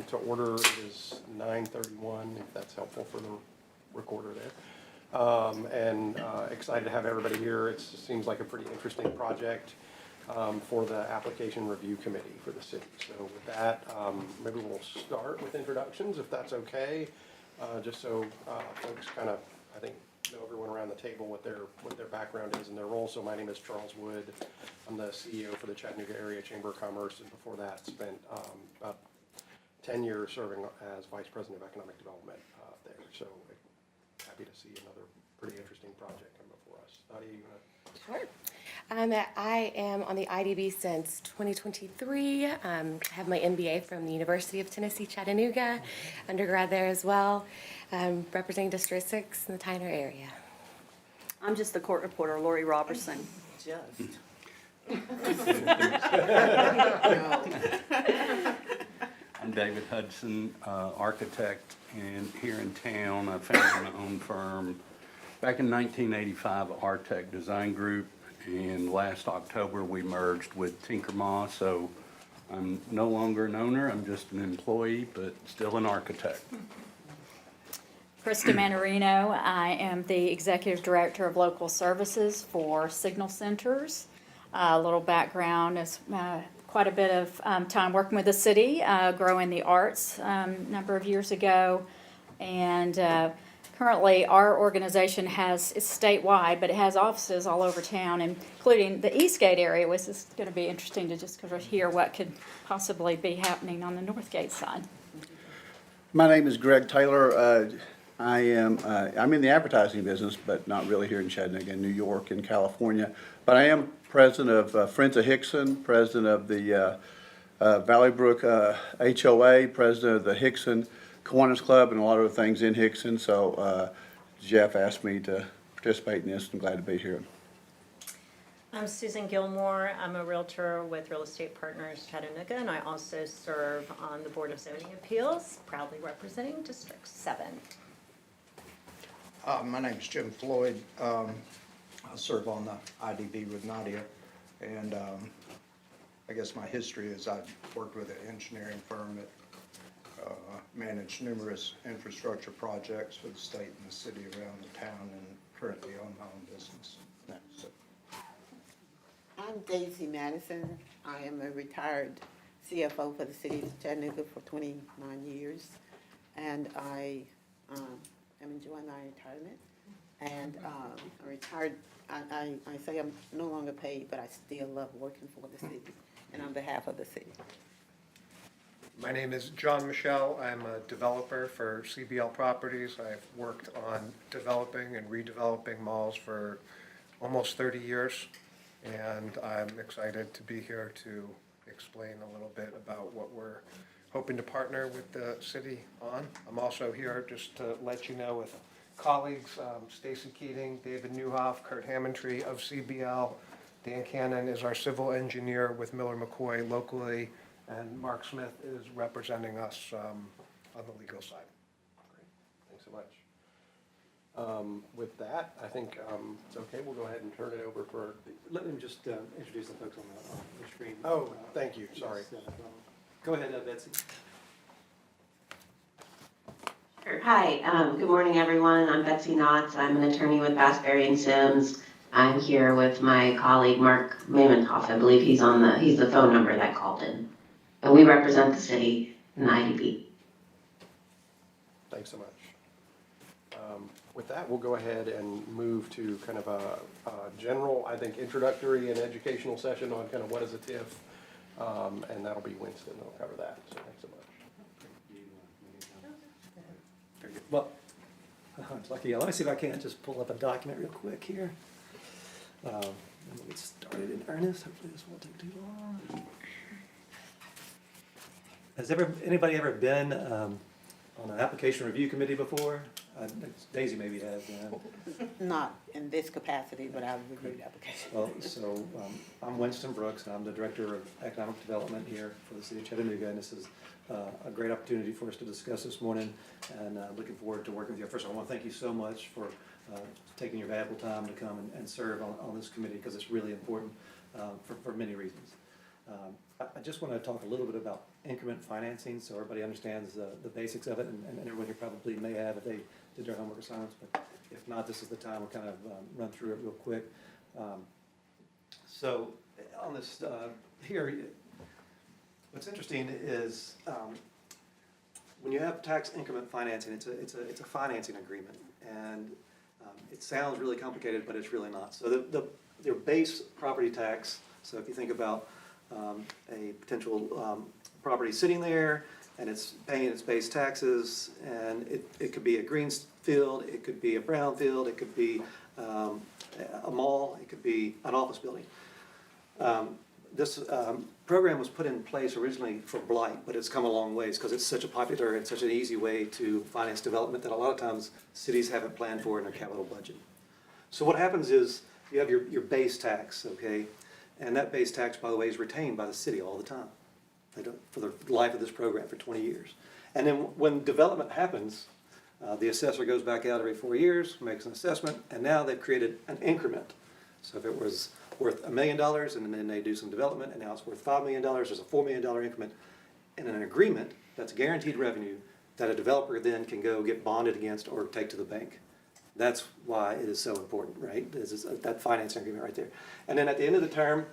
to order. It is 9:31, if that's helpful for the recorder there. Excited to have everybody here. It seems like a pretty interesting project for the application review committee for the city. So with that, maybe we'll start with introductions, if that's okay, just so folks kind of, I think, know everyone around the table what their background is and their role. So my name is Charles Wood. I'm the CEO for the Chattanooga Area Chamber of Commerce, and before that spent about 10 years serving as Vice President of Economic Development there. So happy to see another pretty interesting project come before us. Nadia, you want to? Sure. I am on the IDB since 2023. Have my MBA from the University of Tennessee, Chattanooga, undergrad there as well, representing District 6 in the Tyner area. I'm just the court reporter, Lori Robertson. Just. I'm David Hudson, architect, and here in town I founded my own firm back in 1985, Artec Design Group, and last October we merged with Tinkerma, so I'm no longer an owner, I'm just an employee, but still an architect. Krista Manarino, I am the Executive Director of Local Services for Signal Centers. A little background is quite a bit of time working with the city, growing the arts a number of years ago, and currently, our organization is statewide, but it has offices all over town, including the Eastgate area, which is going to be interesting to just kind of hear what could possibly be happening on the Northgate side. My name is Greg Taylor. I'm in the advertising business, but not really here in Chattanooga, New York, and California. But I am president of Friends of Hickson, president of the Valley Brook HOA, president of the Hickson Kiwanis Club, and a lot of other things in Hickson. So Jeff asked me to participate in this. I'm glad to be here. I'm Susan Gilmore. I'm a realtor with Real Estate Partners Chattanooga, and I also serve on the Board of Zoning Appeals, proudly representing District 7. My name's Jim Floyd. I serve on the IDB with Nadia, and I guess my history is I've worked with an engineering firm that managed numerous infrastructure projects for the state and the city around the town, and currently own my own business. So. I'm Daisy Madison. I am a retired CFO for the city of Chattanooga for 29 years, and I am enjoying my retirement. And I'm retired. I say I'm no longer paid, but I still love working for the city and on behalf of the city. My name is John Michelle. I'm a developer for CBL Properties. I've worked on developing and redeveloping malls for almost 30 years, and I'm excited to be here to explain a little bit about what we're hoping to partner with the city on. I'm also here just to let you know with colleagues, Stacy Keating, David Newhoff, Kurt Hammondtree of CBL, Dan Cannon is our civil engineer with Miller McCoy locally, and Mark Smith is representing us on the legal side. Great, thanks so much. With that, I think it's okay. We'll go ahead and turn it over for Let me just introduce the folks on the screen. Oh, thank you. Sorry. Yes, go ahead, Betsy. Sure. Hi, good morning, everyone. I'm Betsy Knotts. I'm an attorney with Bass, Berry & Sims. I'm here with my colleague, Mark Mamenhoff. I believe he's the phone number that called in. And we represent the city in the IDB. Thanks so much. With that, we'll go ahead and move to kind of a general, I think, introductory and educational session on kind of what is a TIF, and that'll be Winston that'll cover that. So thanks so much. Very good. Well, it's lucky. Let me see if I can't just pull up a document real quick here. And we'll get started in earnest. Hopefully this won't take too long. Has anybody ever been on an application review committee before? Daisy maybe has. Not in this capacity, but I've reviewed applications. Well, so I'm Winston Brooks, and I'm the Director of Economic Development here for the City of Chattanooga, and this is a great opportunity for us to discuss this morning, and looking forward to working with you. First of all, I want to thank you so much for taking your valuable time to come and serve on this committee, because it's really important for many reasons. I just want to talk a little bit about increment financing, so everybody understands the basics of it, and everyone here probably may have if they did their homework assignments, but if not, this is the time we'll kind of run through it real quick. So on this here, what's interesting is when you have tax increment financing, it's a financing agreement, and it sounds really complicated, but it's really not. So their base property tax. So if you think about a potential property sitting there and it's paying its base taxes, and it could be a green field, it could be a brown field, it could be a mall, it could be an office building. This program was put in place originally for blight, but it's come a long ways because it's such a popular and such an easy way to finance development that a lot of times cities haven't planned for in their capital budget. So what happens is you have your base tax, okay? And that base tax, by the way, is retained by the city all the time. They don't, for the life of this program, for 20 years. And then when development happens, the assessor goes back out every 4 years, makes an assessment, and now they've created an increment. So if it was worth $1 million, and then they do some development, and now it's worth $5 million, there's a $4 million increment, and an agreement that's guaranteed revenue that a developer then can go get bonded against or take to the bank. That's why it is so important, right? This is that financing agreement right there. And then at the end of the term,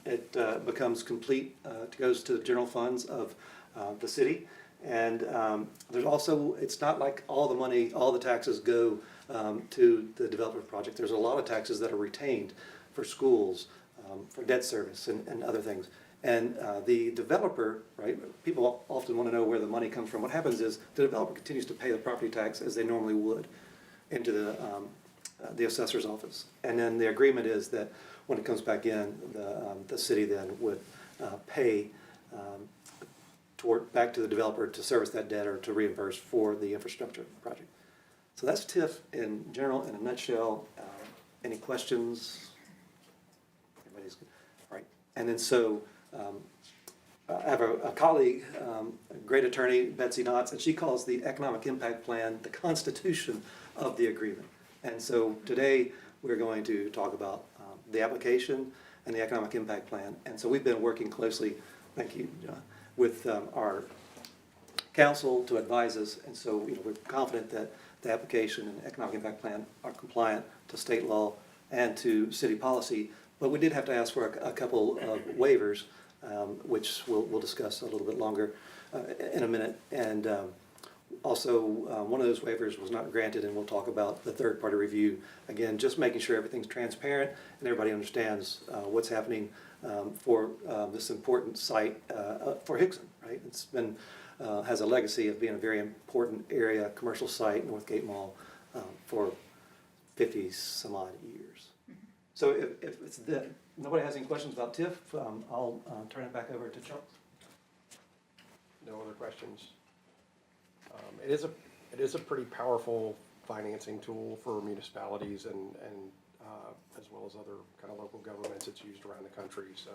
it becomes complete, it goes to the general funds of the city. And there's also, it's not like all the money, all the taxes go to the development project. There's a lot of taxes that are retained for schools, for debt service and other things. And the developer, right, people often want to know where the money comes from. What happens is the developer continues to pay the property tax as they normally would into the assessor's office. And then the agreement is that when it comes back in, the city then would pay back to the developer to service that debt or to reimburse for the infrastructure project. So that's TIF in general, in a nutshell. Any questions? Everybody's good. All right. And then so I have a colleague, a great attorney, Betsy Knotts, and she calls the economic impact plan the constitution of the agreement. And so today we're going to talk about the application and the economic impact plan. And so we've been working closely, thank you, John, with our council to advise us. And so we're confident that the application and the economic impact plan are compliant to state law and to city policy. But we did have to ask for a couple of waivers, which we'll discuss a little bit longer in a minute. And also, one of those waivers was not granted, and we'll talk about the third-party review. Again, just making sure everything's transparent and everybody understands what's happening for this important site for Hickson, right? It's been, has a legacy of being a very important area, commercial site, Northgate Mall, for 50 some odd years. So if it's nobody has any questions about TIF, I'll turn it back over to Charles. No other questions? It is a pretty powerful financing tool for municipalities and as well as other kind of local governments. It's used around the country. So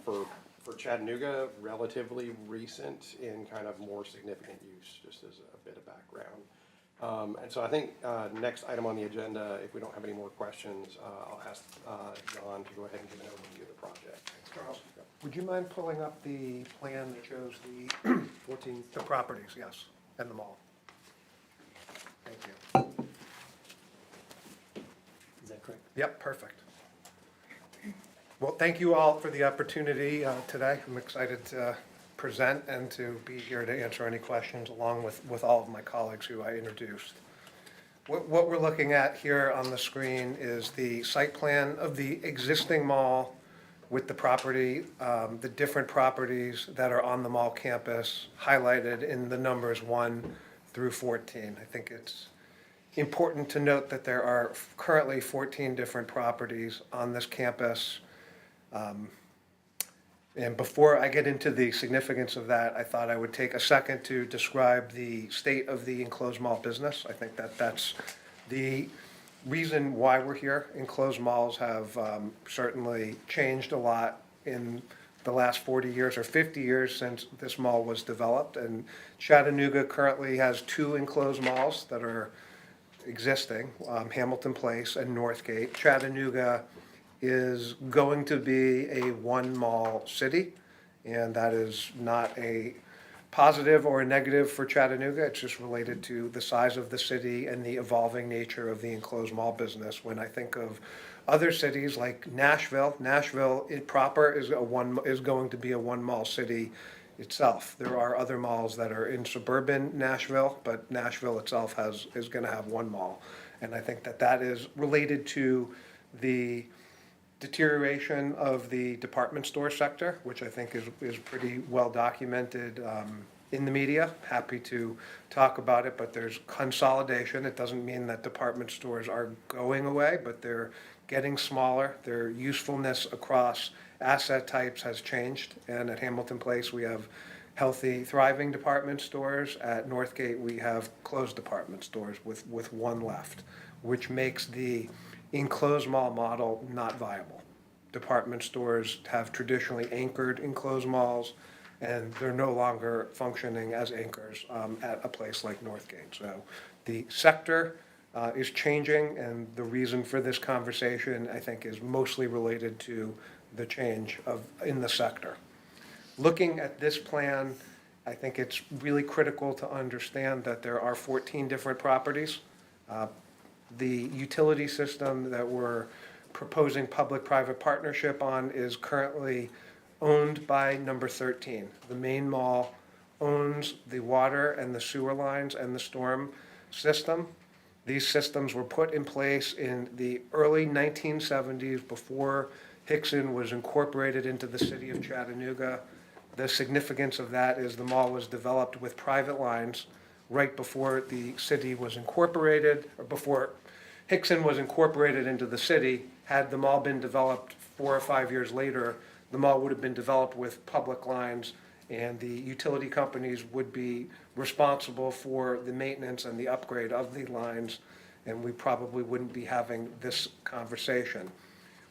for Chattanooga, relatively recent in kind of more significant use, just as a bit of background. And so I think next item on the agenda, if we don't have any more questions, I'll ask John to go ahead and give an overview of the project. Thanks, Charles. Would you mind pulling up the plan that shows the 14, the properties, yes, and the mall? Thank you. Is that correct? Yep, perfect. Well, thank you all for the opportunity today. I'm excited to present and to be here to answer any questions along with all of my colleagues who I introduced. What we're looking at here on the screen is the site plan of the existing mall with the property, the different properties that are on the mall campus highlighted in the numbers 1 through 14. I think it's important to note that there are currently 14 different properties on this campus. And before I get into the significance of that, I thought I would take a second to describe the state of the enclosed mall business. I think that that's the reason why we're here. Enclosed malls have certainly changed a lot in the last 40 years or 50 years since this mall was developed. And Chattanooga currently has 2 enclosed malls that are existing, Hamilton Place and Northgate. Chattanooga is going to be a one-mall city, and that is not a positive or a negative for Chattanooga. It's just related to the size of the city and the evolving nature of the enclosed mall business. When I think of other cities like Nashville, Nashville it proper is going to be a one-mall city itself. There are other malls that are in suburban Nashville, but Nashville itself is going to have one mall. And I think that is related to the deterioration of the department store sector, which I think is pretty well documented in the media. Happy to talk about it, but there's consolidation. It doesn't mean that department stores are going away, but they're getting smaller. Their usefulness across asset types has changed. And at Hamilton Place, we have healthy, thriving department stores. At Northgate, we have closed department stores with one left, which makes the enclosed mall model not viable. Department stores have traditionally anchored enclosed malls, and they're no longer functioning as anchors at a place like Northgate. So the sector is changing, and the reason for this conversation, I think, is mostly related to the change in the sector. Looking at this plan, I think it's really critical to understand that there are 14 different properties. The utility system that we're proposing public-private partnership on is currently owned by number 13. The main mall owns the water and the sewer lines and the storm system. These systems were put in place in the early 1970s before Hickson was incorporated into the city of Chattanooga. The significance of that is the mall was developed with private lines right before the city was incorporated, or before Hickson was incorporated into the city. Had the mall been developed 4 or 5 years later, the mall would have been developed with public lines, and the utility companies would be responsible for the maintenance and the upgrade of the lines, and we probably wouldn't be having this conversation.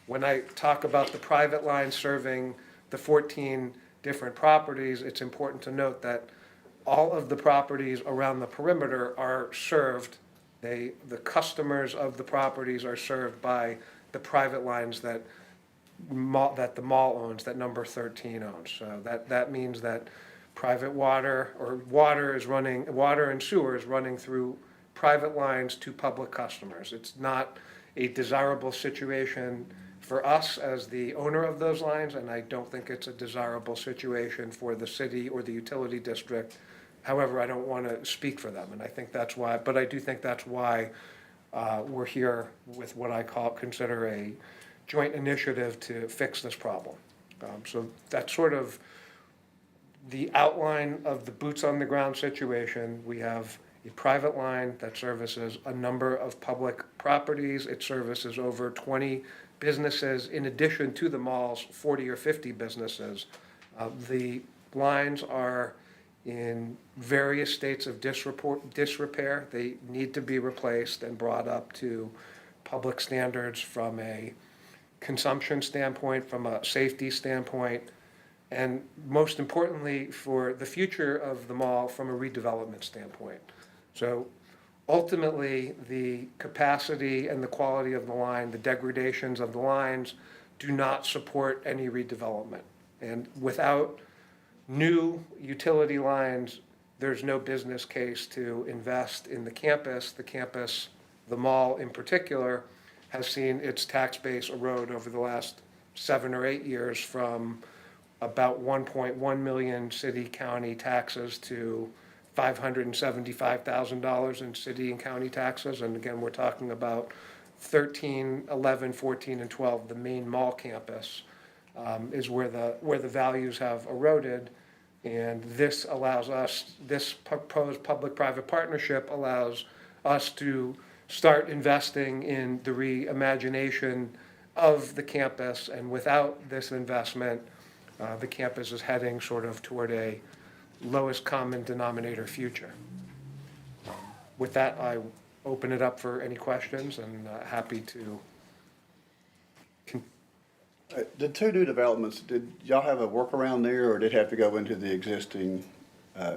When I talk about the private lines serving the 14 different properties, it's important to note that all of the properties around the perimeter are served. The customers of the properties are served by the private lines that the mall owns, that number 13 owns. So that means that private water and sewer is running through private lines to public customers. It's not a desirable situation for us as the owner of those lines, and I don't think it's a desirable situation for the city or the utility district. However, I don't want to speak for them, and I think that's why, but I do think that's why we're here with what I consider a joint initiative to fix this problem. So that's sort of the outline of the boots on the ground situation. We have a private line that services a number of public properties. It services over 20 businesses in addition to the mall's 40 or 50 businesses. The lines are in various states of disrepair. They need to be replaced and brought up to public standards from a consumption standpoint, from a safety standpoint, and most importantly, for the future of the mall from a redevelopment standpoint. So ultimately, the capacity and the quality of the line, the degradations of the lines, do not support any redevelopment. And without new utility lines, there's no business case to invest in the campus. The campus, the mall in particular, has seen its tax base erode over the last 7 or 8 years from about 1.1 million city-county taxes to $575,000 in city and county taxes. And again, we're talking about 13, 11, 14, and 12, the main mall campus, is where the values have eroded. And this proposed public-private partnership allows us to start investing in the reimagination of the campus. And without this investment, the campus is heading sort of toward a lowest common denominator future. With that, I open it up for any questions, and happy to. The two new developments, did y'all have a workaround there, or did it have to go into the existing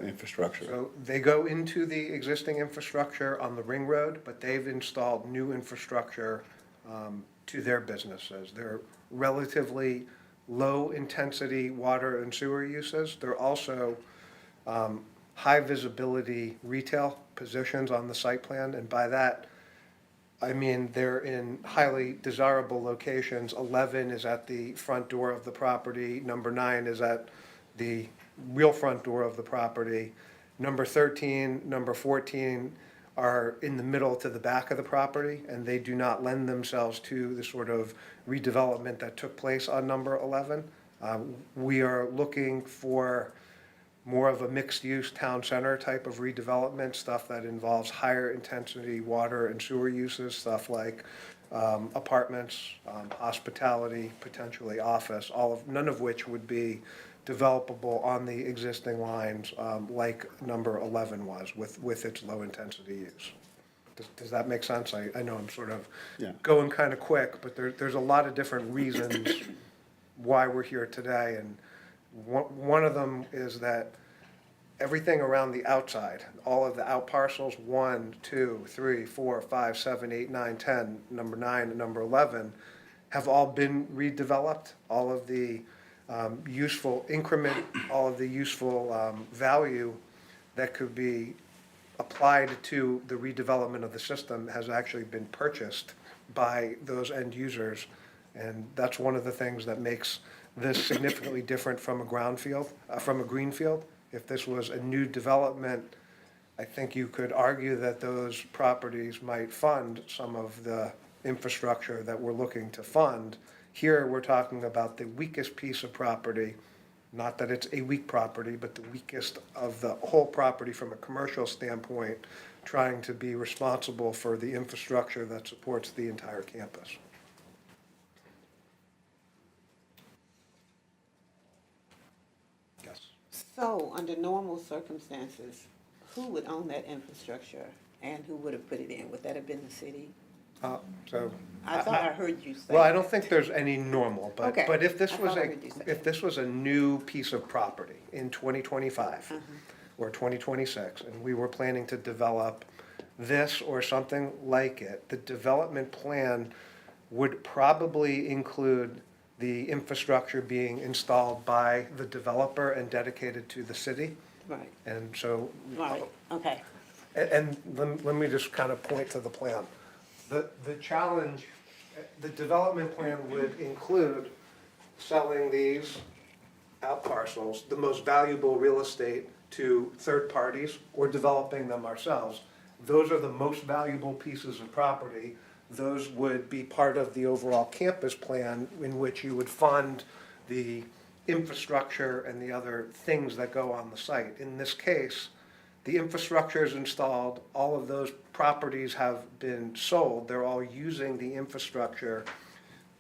infrastructure? So they go into the existing infrastructure on the ring road, but they've installed new infrastructure to their businesses. They're relatively low-intensity water and sewer uses. They're also high-visibility retail positions on the site plan, and by that, I mean, they're in highly desirable locations. 11 is at the front door of the property. Number 9 is at the real front door of the property. Number 13, number 14 are in the middle to the back of the property, and they do not lend themselves to the sort of redevelopment that took place on number 11. We are looking for more of a mixed-use town center type of redevelopment, stuff that involves higher intensity water and sewer uses, stuff like apartments, hospitality, potentially office, none of which would be developable on the existing lines like number 11 was with its low-intensity use. Does that make sense? I know I'm sort of Yeah. going kind of quick, but there's a lot of different reasons why we're here today, and one of them is that everything around the outside, all of the out parcels, 1, 2, 3, 4, 5, 7, 8, 9, 10, number 9 and number 11, have all been redeveloped. All of the useful increment, all of the useful value that could be applied to the redevelopment of the system has actually been purchased by those end users. And that's one of the things that makes this significantly different from a greenfield. If this was a new development, I think you could argue that those properties might fund some of the infrastructure that we're looking to fund. Here, we're talking about the weakest piece of property, not that it's a weak property, but the weakest of the whole property from a commercial standpoint, trying to be responsible for the infrastructure that supports the entire campus. Yes. So, under normal circumstances, who would own that infrastructure and who would have put it in? Would that have been the city? So. I thought I heard you say. Well, I don't think there's any normal, but, Okay. but if this I was thought I a, heard you say if this was a new piece of property in 2025 or 2026, and we were planning to develop this or something like it, the development plan would probably include the infrastructure being installed by the developer and dedicated to the city. Right, And so, right, okay. and let me just kind of point to the plan. The challenge, the development plan would include selling these out parcels, the most valuable real estate, to third parties or developing them ourselves. Those are the most valuable pieces of property. Those would be part of the overall campus plan in which you would fund the infrastructure and the other things that go on the site. In this case, the infrastructure is installed, all of those properties have been sold, they're all using the infrastructure.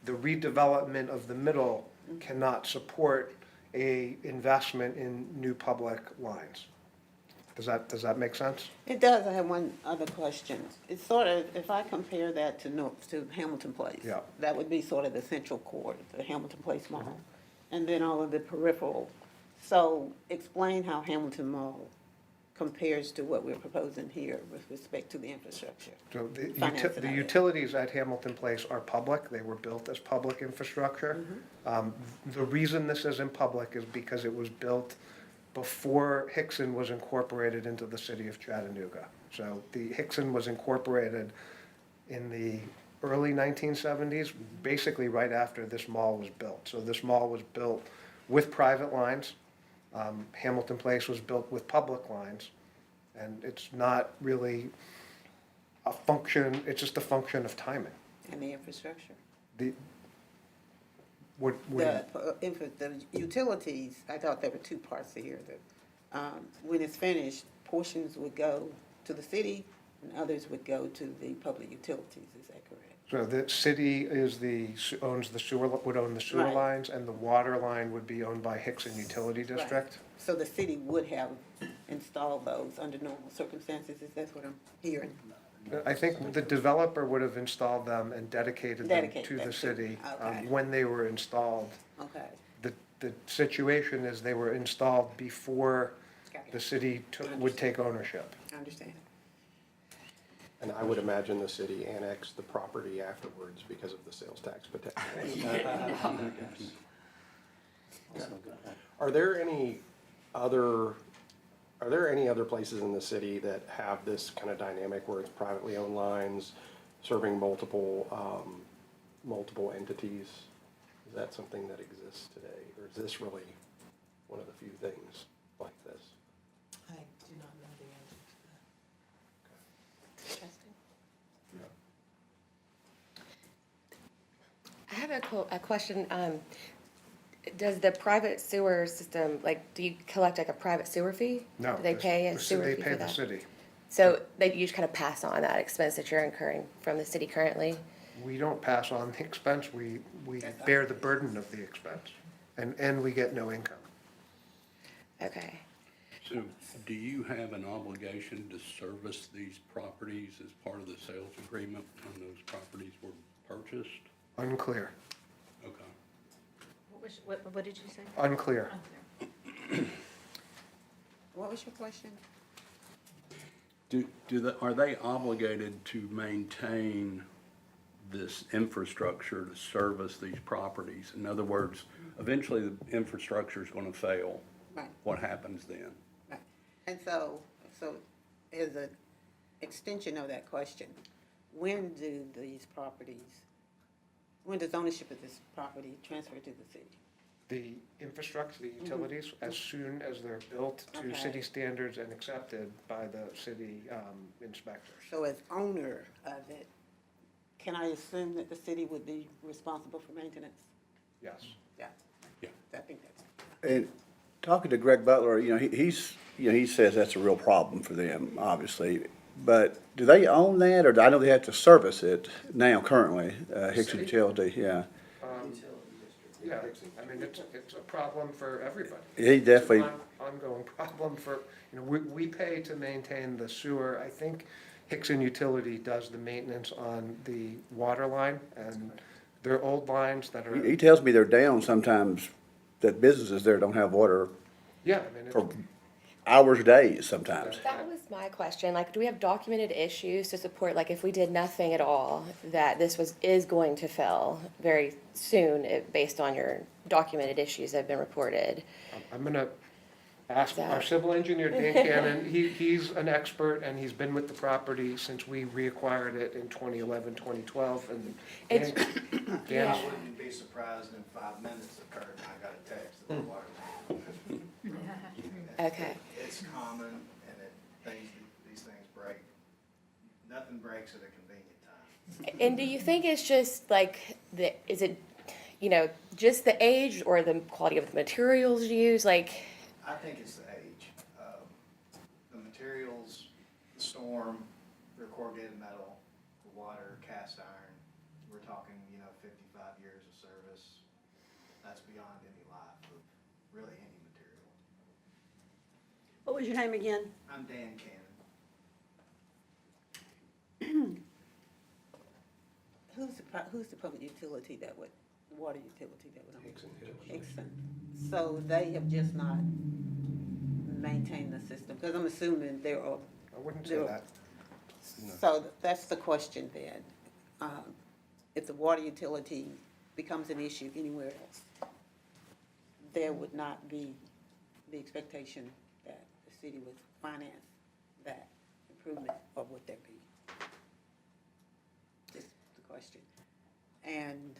The redevelopment of the middle cannot support a investment in new public lines. Does that make sense? It does. I have one other question. It's sort of, if I compare that to Hamilton Place. Yeah. That would be sort of the central core, the Hamilton Place Mall, and then all of the peripheral. So explain how Hamilton Mall compares to what we're proposing here with respect to the infrastructure. So Finance the and utilities at Hamilton Place are public, they were built as public infrastructure. The reason this isn't public is because it was built before Hickson was incorporated into the city of Chattanooga. So the Hickson was incorporated in the early 1970s, basically right after this mall was built. So this mall was built with private lines. Hamilton Place was built with public lines, and it's not really a function, it's just a function of timing. And the infrastructure. The The utilities, I thought there were two parts here. When it's finished, portions would go to the city and others would go to the public utilities, is that correct? So the city owns the sewer, would own the sewer Right. lines, and the water line would be owned by Hickson Utility District. So the city would have installed those under normal circumstances, is that what I'm hearing? I think the developer would have installed them and dedicated them Dedicate to them the to- city okay. when they were installed. Okay. The situation is they were installed before Got it. the city would take ownership. I understand. And I would imagine the city annexed the property afterwards because of the sales tax potential. Are there any other places in the city that have this kind of dynamic where it's privately owned lines serving multiple entities? Is that something that exists today, or is this really one of the few things like this? I do not know the answer to that. Interesting. I have a question. Does the private sewer system, like, do you collect like a private sewer fee? No. Do they pay a sewer They fee pay for the that? city. So you just kind of pass on that expense that you're incurring from the city currently? We don't pass on the expense, we bear the burden of the expense, and we get no income. Okay. So do you have an obligation to service these properties as part of the sales agreement when those properties were purchased? Unclear, Okay. What did you say? unclear. What was your question? Are they obligated to maintain this infrastructure to service these properties? In other words, eventually the infrastructure is going to fail. Right, What happens then? right. And so as an extension of that question, when does ownership of this property transfer to the city? The infrastructure, the utilities, as soon as they're built to Okay. city standards and accepted by the city inspectors. So as owner of it, can I assume that the city would be responsible for maintenance? Yes. Yeah. Yeah. I think that's. And talking to Greg Butler, he says that's a real problem for them, obviously. But do they own that, or I know they have to service it now currently, Hickson Utility, yeah. Yeah, I mean, it's a problem for everybody. He definitely, It's an ongoing problem for, we pay to maintain the sewer. I think Hickson Utility does the maintenance on the water line, and they're old lines that he are, tells me they're down sometimes, that businesses there don't have water yeah, I mean, for hours, days sometimes. That was my question. Like, do we have documented issues to support, like, if we did nothing at all, that this is going to fail very soon, based on your documented issues that have been reported? I'm gonna ask our That- civil engineer, Dan Cannon. He's an expert, and he's been with the property since we reacquired it in 2011, 2012, and It's- Dan's, Yeah. I wouldn't be surprised in 5 minutes occurred, and I got a text that the water line. Okay. It's common, and these things break. Nothing breaks at a convenient time. And do you think it's just like is it, just the age or the quality of the materials used? Like, I think it's the age. The materials, the storm, they're corrugated metal, the water, cast iron. We're talking, 55 years of service. That's beyond any life of really any material. What was your name again? I'm Dan Cannon. Who's the public utility that would, water utility that would own? Hickson Utility. Hickson. So they have just not maintained the system, because I'm assuming there are. I wouldn't say that. So that's the question then. If the water utility becomes an issue anywhere else, there would not be the expectation that the city would finance that improvement, or would there be? Just the question. And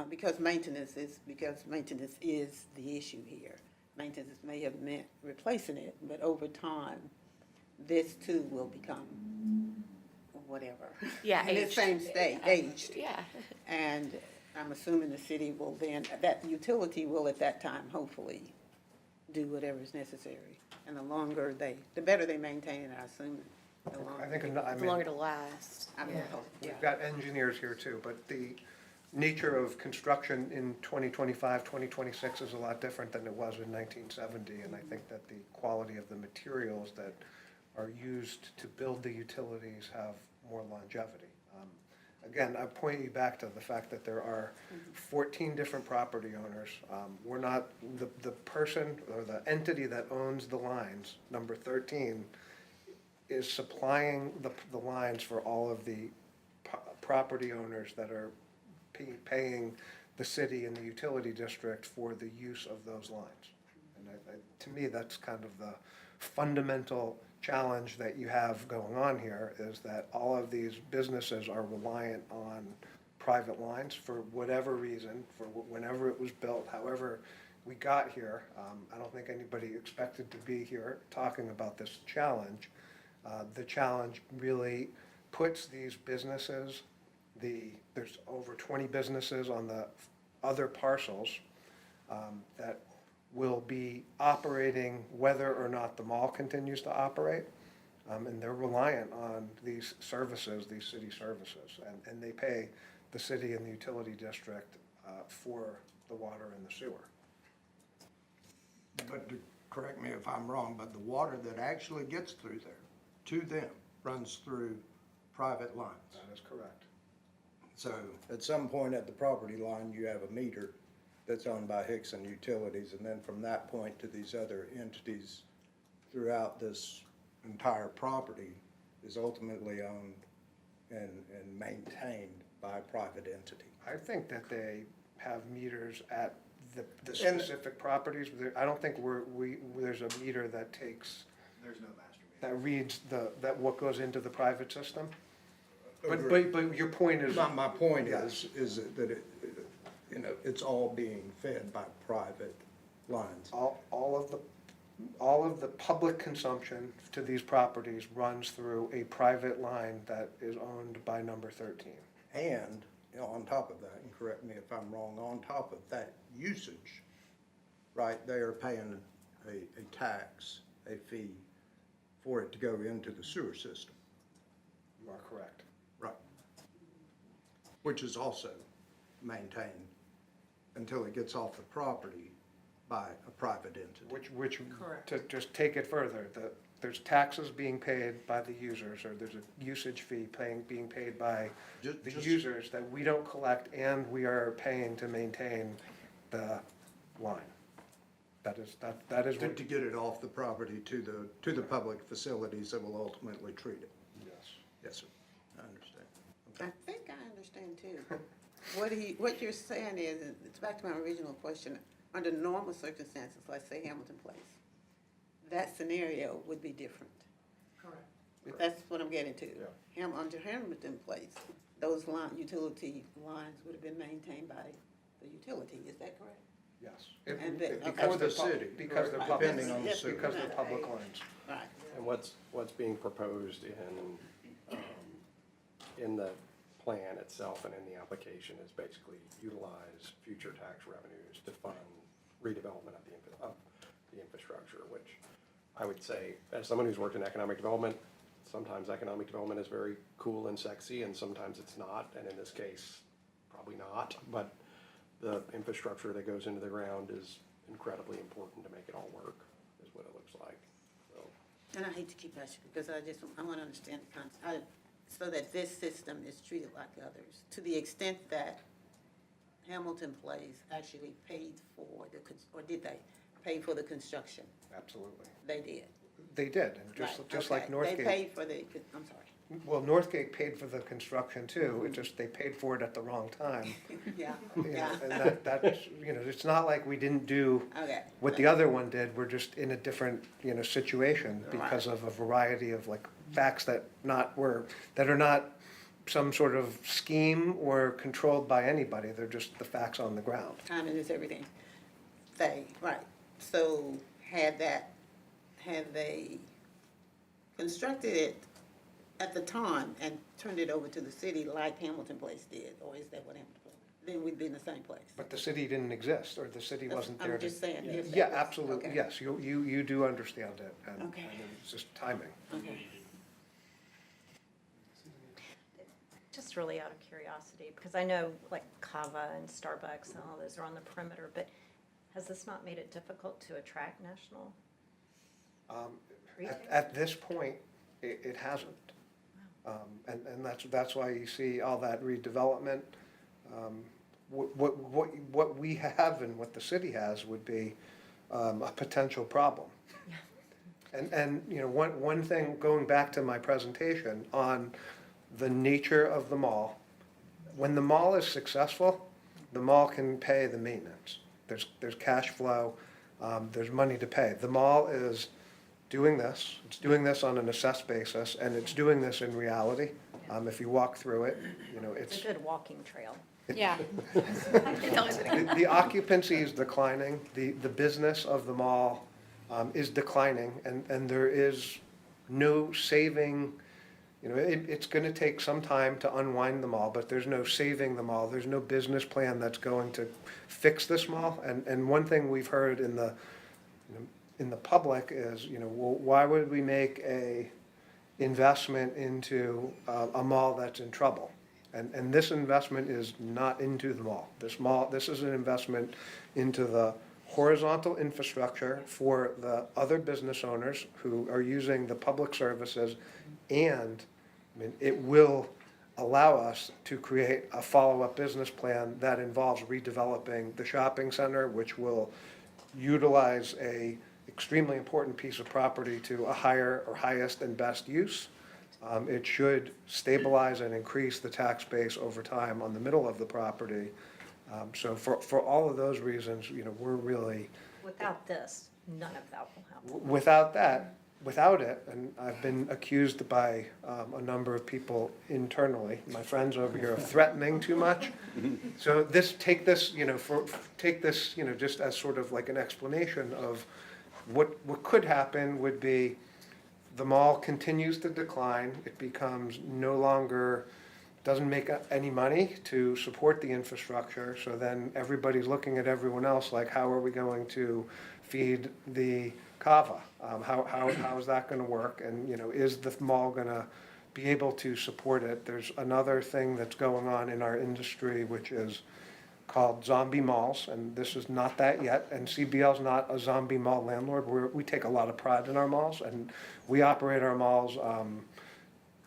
because maintenance is the issue here. Maintenance may have meant replacing it, but over time, this too will become whatever. Yeah, in the aged. same state, aged. yeah. And I'm assuming the city will then, that utility will at that time hopefully do whatever is necessary. And the better they maintain it, I assume, the longer. I think, It's longer to last. I would hope, yeah. we've got engineers here too, but the nature of construction in 2025, 2026 is a lot different than it was in 1970, and I think that the quality of the materials that are used to build the utilities have more longevity. Again, I point you back to the fact that there are 14 different property owners. We're not, the person or the entity that owns the lines, number 13, is supplying the lines for all of the property owners that are paying the city and the utility district for the use of those lines. And to me, that's kind of the fundamental challenge that you have going on here, is that all of these businesses are reliant on private lines for whatever reason, for whenever it was built, however we got here. I don't think anybody expected to be here talking about this challenge. The challenge really puts these businesses, there's over 20 businesses on the other parcels that will be operating whether or not the mall continues to operate. And they're reliant on these services, these city services, and they pay the city and the utility district for the water and the sewer. But correct me if I'm wrong, but the water that actually gets through there to them runs through private lines. That is correct. So at some point at the property line, you have a meter that's owned by Hickson Utilities, and then from that point to these other entities throughout this entire property is ultimately owned and maintained by a private entity. I think that they have meters at the specific properties. I don't think there's a meter that takes, There's no master meter. that reads that what goes into the private system. But your point is. My point is that it, you know, it's all being fed by private lines. All of the public consumption to these properties runs through a private line that is owned by number 13. And, you know, on top of that, and correct me if I'm wrong, on top of that usage, right, they are paying a tax, a fee for it to go into the sewer system. You are correct. Right. Which is also maintained until it gets off the property by a private entity. Which, to just take it further, there's taxes being paid by the users, or there's a usage fee being paid by the users that we don't collect, and we are paying to maintain the line. That is what. To get it off the property to the public facilities that will ultimately treat it. Yes. Yes, sir. I understand. I think I understand too. What you're saying is, it's back to my original question, under normal circumstances, let's say Hamilton Place, that scenario would be different. Correct. That's what I'm getting to. Under Hamilton Place, those utility lines would have been maintained by the utility, is that correct? Yes. And then- Because Or they're the city, because they're right, public, depending on the city. because they're public lines. Right. And what's being proposed in the plan itself and in the application is basically utilize future tax revenues to fund redevelopment of the infrastructure, which I would say, as someone who's worked in economic development, sometimes economic development is very cool and sexy, and sometimes it's not, and in this case, probably not, but the infrastructure that goes into the ground is incredibly important to make it all work, is what it looks like, so. And I hate to keep asking, because I want to understand the concept, so that this system is treated like others, to the extent that Hamilton Place actually paid for or did they pay for the construction? Absolutely. They did. They did, and just like Northgate. They paid for I'm sorry. Well, Northgate paid for the construction too, it just, they paid for it at the wrong time. Yeah, You know, yeah. and that's, you know, it's not like we didn't do Okay. what the other one did, we're just in a different, you know, situation because of a variety of like facts that are not some sort of scheme or controlled by anybody, they're just the facts on the ground. Timing is everything. Right. So had they constructed it at the time and turned it over to the city like Hamilton Place did, or is that what Hamilton Place? Then we'd be in the same place. But the city didn't exist, or the city wasn't there. I'm just saying. if that Yeah, was- absolutely, okay. yes, you do understand it, and Okay. it's just timing. Okay. Just really out of curiosity, because I know like Kava and Starbucks and all those are on the perimeter, but has this not made it difficult to attract national? At this point, it hasn't. And that's why you see all that redevelopment. What we have and what the city has would be a potential problem. And, you know, one thing, going back to my presentation on the nature of the mall, when the mall is successful, the mall can pay the maintenance. There's cash flow, there's money to pay. The mall is doing this, it's doing this on an assessed basis, and it's doing this in reality. If you walk through it, you know, It's a good walking trail. Yeah. the occupancy is declining, the business of the mall is declining, and there is no saving. You know, it's gonna take some time to unwind the mall, but there's no saving the mall. There's no business plan that's going to fix this mall. And one thing we've heard in the, you know, in the public is, you know, well, why would we make a investment into a mall that's in trouble? And this investment is not into the mall. This is an investment into the horizontal infrastructure for the other business owners who are using the public services, and I mean, it will allow us to create a follow-up business plan that involves redeveloping the shopping center, which will utilize a extremely important piece of property to a higher or highest and best use. It should stabilize and increase the tax base over time on the middle of the property. So for all of those reasons, you know, we're really, Without this, none of that will happen. without it, and I've been accused by a number of people internally, my friends over here, of threatening too much. So take this, you know, just as sort of like an explanation of what could happen would be the mall continues to decline, it becomes no longer, doesn't make any money to support the infrastructure, so then everybody's looking at everyone else like, how are we going to feed the kava? How is that gonna work? And, you know, is the mall gonna be able to support it? There's another thing that's going on in our industry, which is called zombie malls, and this is not that yet, and CBL's not a zombie mall landlord. We take a lot of pride in our malls, and we operate our malls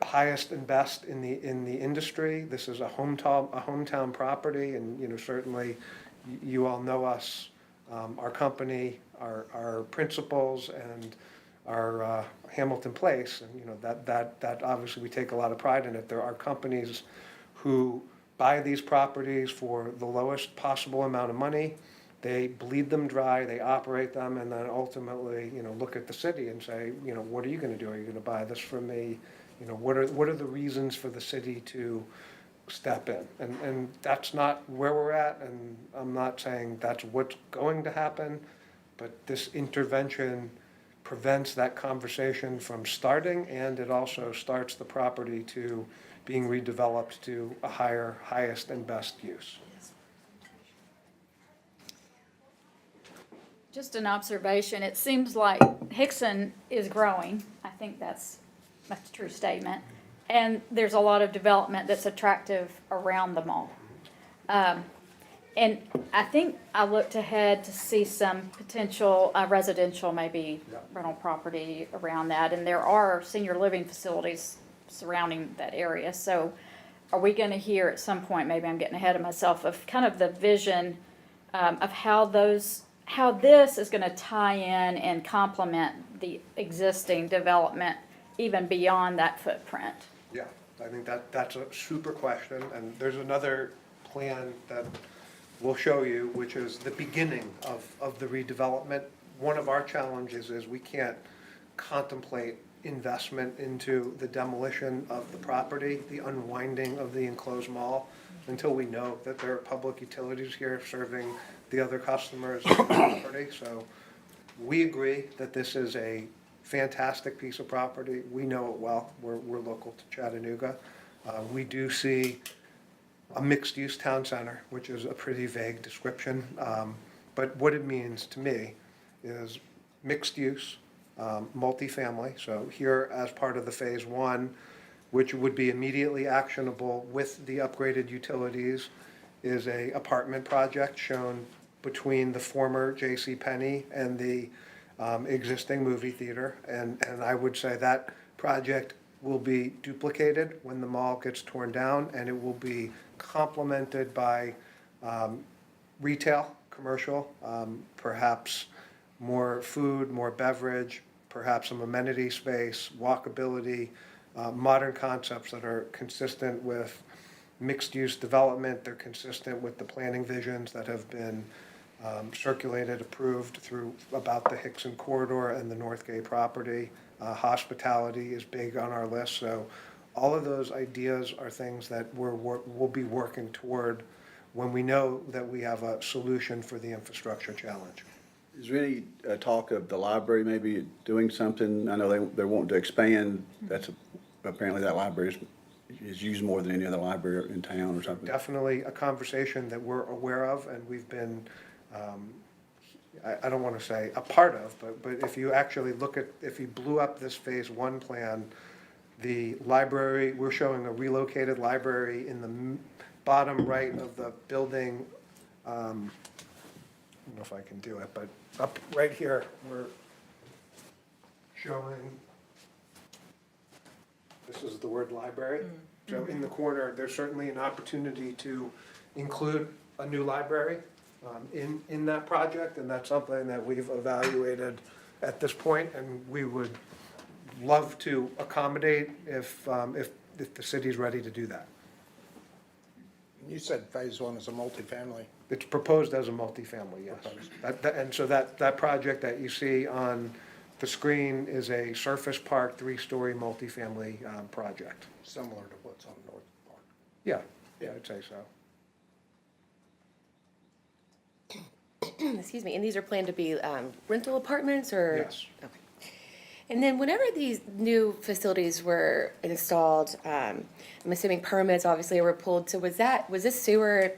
highest and best in the industry. This is a hometown property, and, you know, certainly you all know us, our company, our principals, and our Hamilton Place, and, you know, that obviously we take a lot of pride in it. There are companies who buy these properties for the lowest possible amount of money. They bleed them dry, they operate them, and then ultimately, you know, look at the city and say, you know, what are you gonna do? Are you gonna buy this from me? You know, what are the reasons for the city to step in? And that's not where we're at, and I'm not saying that's what's going to happen, but this intervention prevents that conversation from starting, and it also starts the property to being redeveloped to a highest and best use. Just an observation, it seems like Hickson is growing. I think that's a true statement. And there's a lot of development that's attractive around the mall. And I think I looked ahead to see some potential residential, maybe rental property around that. And there are senior living facilities surrounding that area. So are we going to hear at some point, maybe I'm getting ahead of myself, of kind of the vision of how this is going to tie in and complement the existing development even beyond that footprint? Yeah, I think that's a super question, and there's another plan that we'll show you, which is the beginning of the redevelopment. One of our challenges is we can't contemplate investment into the demolition of the property, the unwinding of the enclosed mall, until we know that there are public utilities here serving the other customers of the property. So we agree that this is a fantastic piece of property. We know it well. We're local to Chattanooga. We do see a mixed-use town center, which is a pretty vague description. But what it means to me is mixed use, multifamily. So here, as part of the phase one, which would be immediately actionable with the upgraded utilities, is a apartment project shown between the former J.C. Penney and the existing movie theater. And I would say that project will be duplicated when the mall gets torn down, and it will be complemented by retail, commercial, perhaps more food, more beverage, perhaps some amenity space, walkability, modern concepts that are consistent with mixed-use development. They're consistent with the planning visions that have been circulated, approved through about the Hickson corridor and the Northgate property. Hospitality is big on our list, so all of those ideas are things that we'll be working toward when we know that we have a solution for the infrastructure challenge. Is there any talk of the library maybe doing something? I know they're wanting to expand. Apparently that library is used more than any other library in town or something. Definitely a conversation that we're aware of, and we've been, I don't want to say a part of, but if you actually look at, if you blew up this phase one plan, the library, we're showing a relocated library in the bottom right of the building. I don't know if I can do it, but up right here, we're showing, this is the word library. So in the corner, there's certainly an opportunity to include a new library in that project, and that's something that we've evaluated at this point, and we would love to accommodate if the city's ready to do that. You said phase one is a multifamily. It's proposed as a multifamily, yes. And so that project that you see on the screen is a surface park, 3-story multifamily project. Similar to what's on North Park. Yeah, I'd say so. Excuse me, and these are planned to be rental apartments or? Yes. Okay. And then whenever these new facilities were installed, I'm assuming permits obviously were pulled. So was this sewer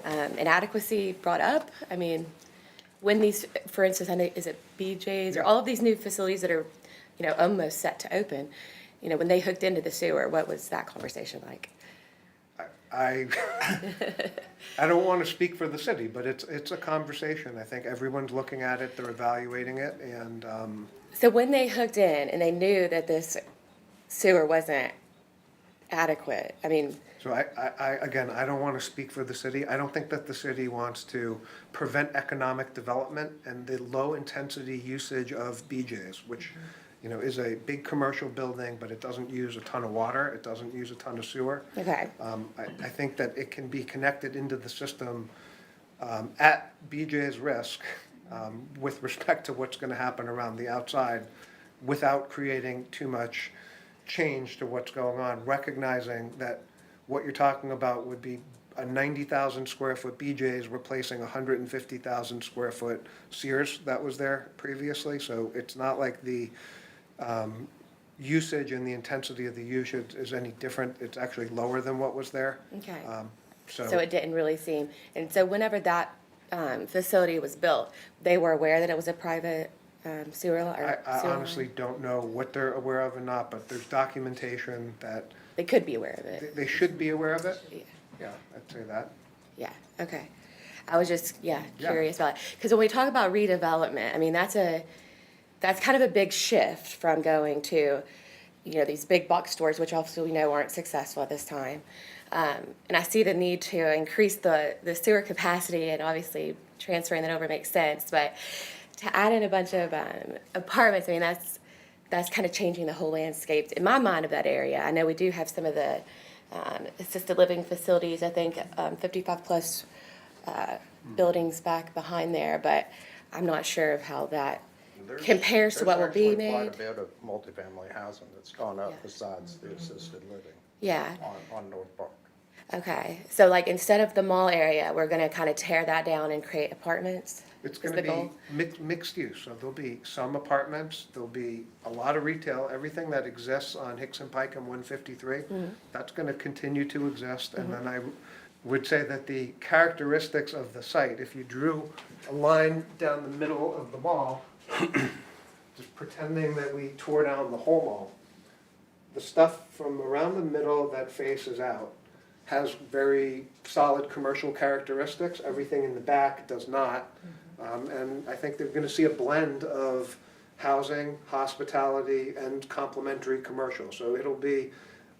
inadequacy brought up? I mean, when these, for instance, I know, is it BJ's or all of these new facilities that are, almost set to open, when they hooked into the sewer, what was that conversation like? I don't want to speak for the city, but it's a conversation. I think everyone's looking at it, they're evaluating it, and So when they hooked in and they knew that this sewer wasn't adequate, I mean, so again, I don't want to speak for the city. I don't think that the city wants to prevent economic development and the low-intensity usage of BJ's, which, is a big commercial building, but it doesn't use a ton of water, it doesn't use a ton of sewer. okay. I think that it can be connected into the system at BJ's risk with respect to what's going to happen around the outside without creating too much change to what's going on, recognizing that what you're talking about would be a 90,000 square foot BJ's replacing 150,000 square foot Sears that was there previously. So it's not like the usage and the intensity of the usage is any different. It's actually lower than what was there. Okay. So it didn't really seem, and so whenever that facility was built, they were aware that it was a private sewer or I sewer honestly line? don't know what they're aware of or not, but there's documentation that They could be aware of it. they should be aware of it. Yeah. Yeah, I'd say that. Yeah, okay. I was just, curious about it. Because when we talk about redevelopment, I mean, that's kind of a big shift from going to, these big box stores, which also we know aren't successful at this time. And I see the need to increase the sewer capacity, and obviously transferring that over makes sense. But to add in a bunch of apartments, I mean, that's kind of changing the whole landscape in my mind of that area. I know we do have some of the assisted living facilities, I think 55 plus buildings back behind there, but I'm not sure of how that compares to what will be There's actually made. quite a bit of multifamily housing that's gone up Yeah. besides the assisted living Yeah, on North Park. okay. So like instead of the mall area, we're gonna kind of tear that down and create apartments? It's Is gonna the be goal? mixed use, so there'll be some apartments, there'll be a lot of retail, everything that exists on Hickson Pike and 153, that's gonna continue to exist, and then I would say that the characteristics of the site, if you drew a line down the middle of the mall, just pretending that we tore down the whole mall, the stuff from around the middle that faces out has very solid commercial characteristics, everything in the back does not. And I think they're gonna see a blend of housing, hospitality, and complementary commercial. So it'll be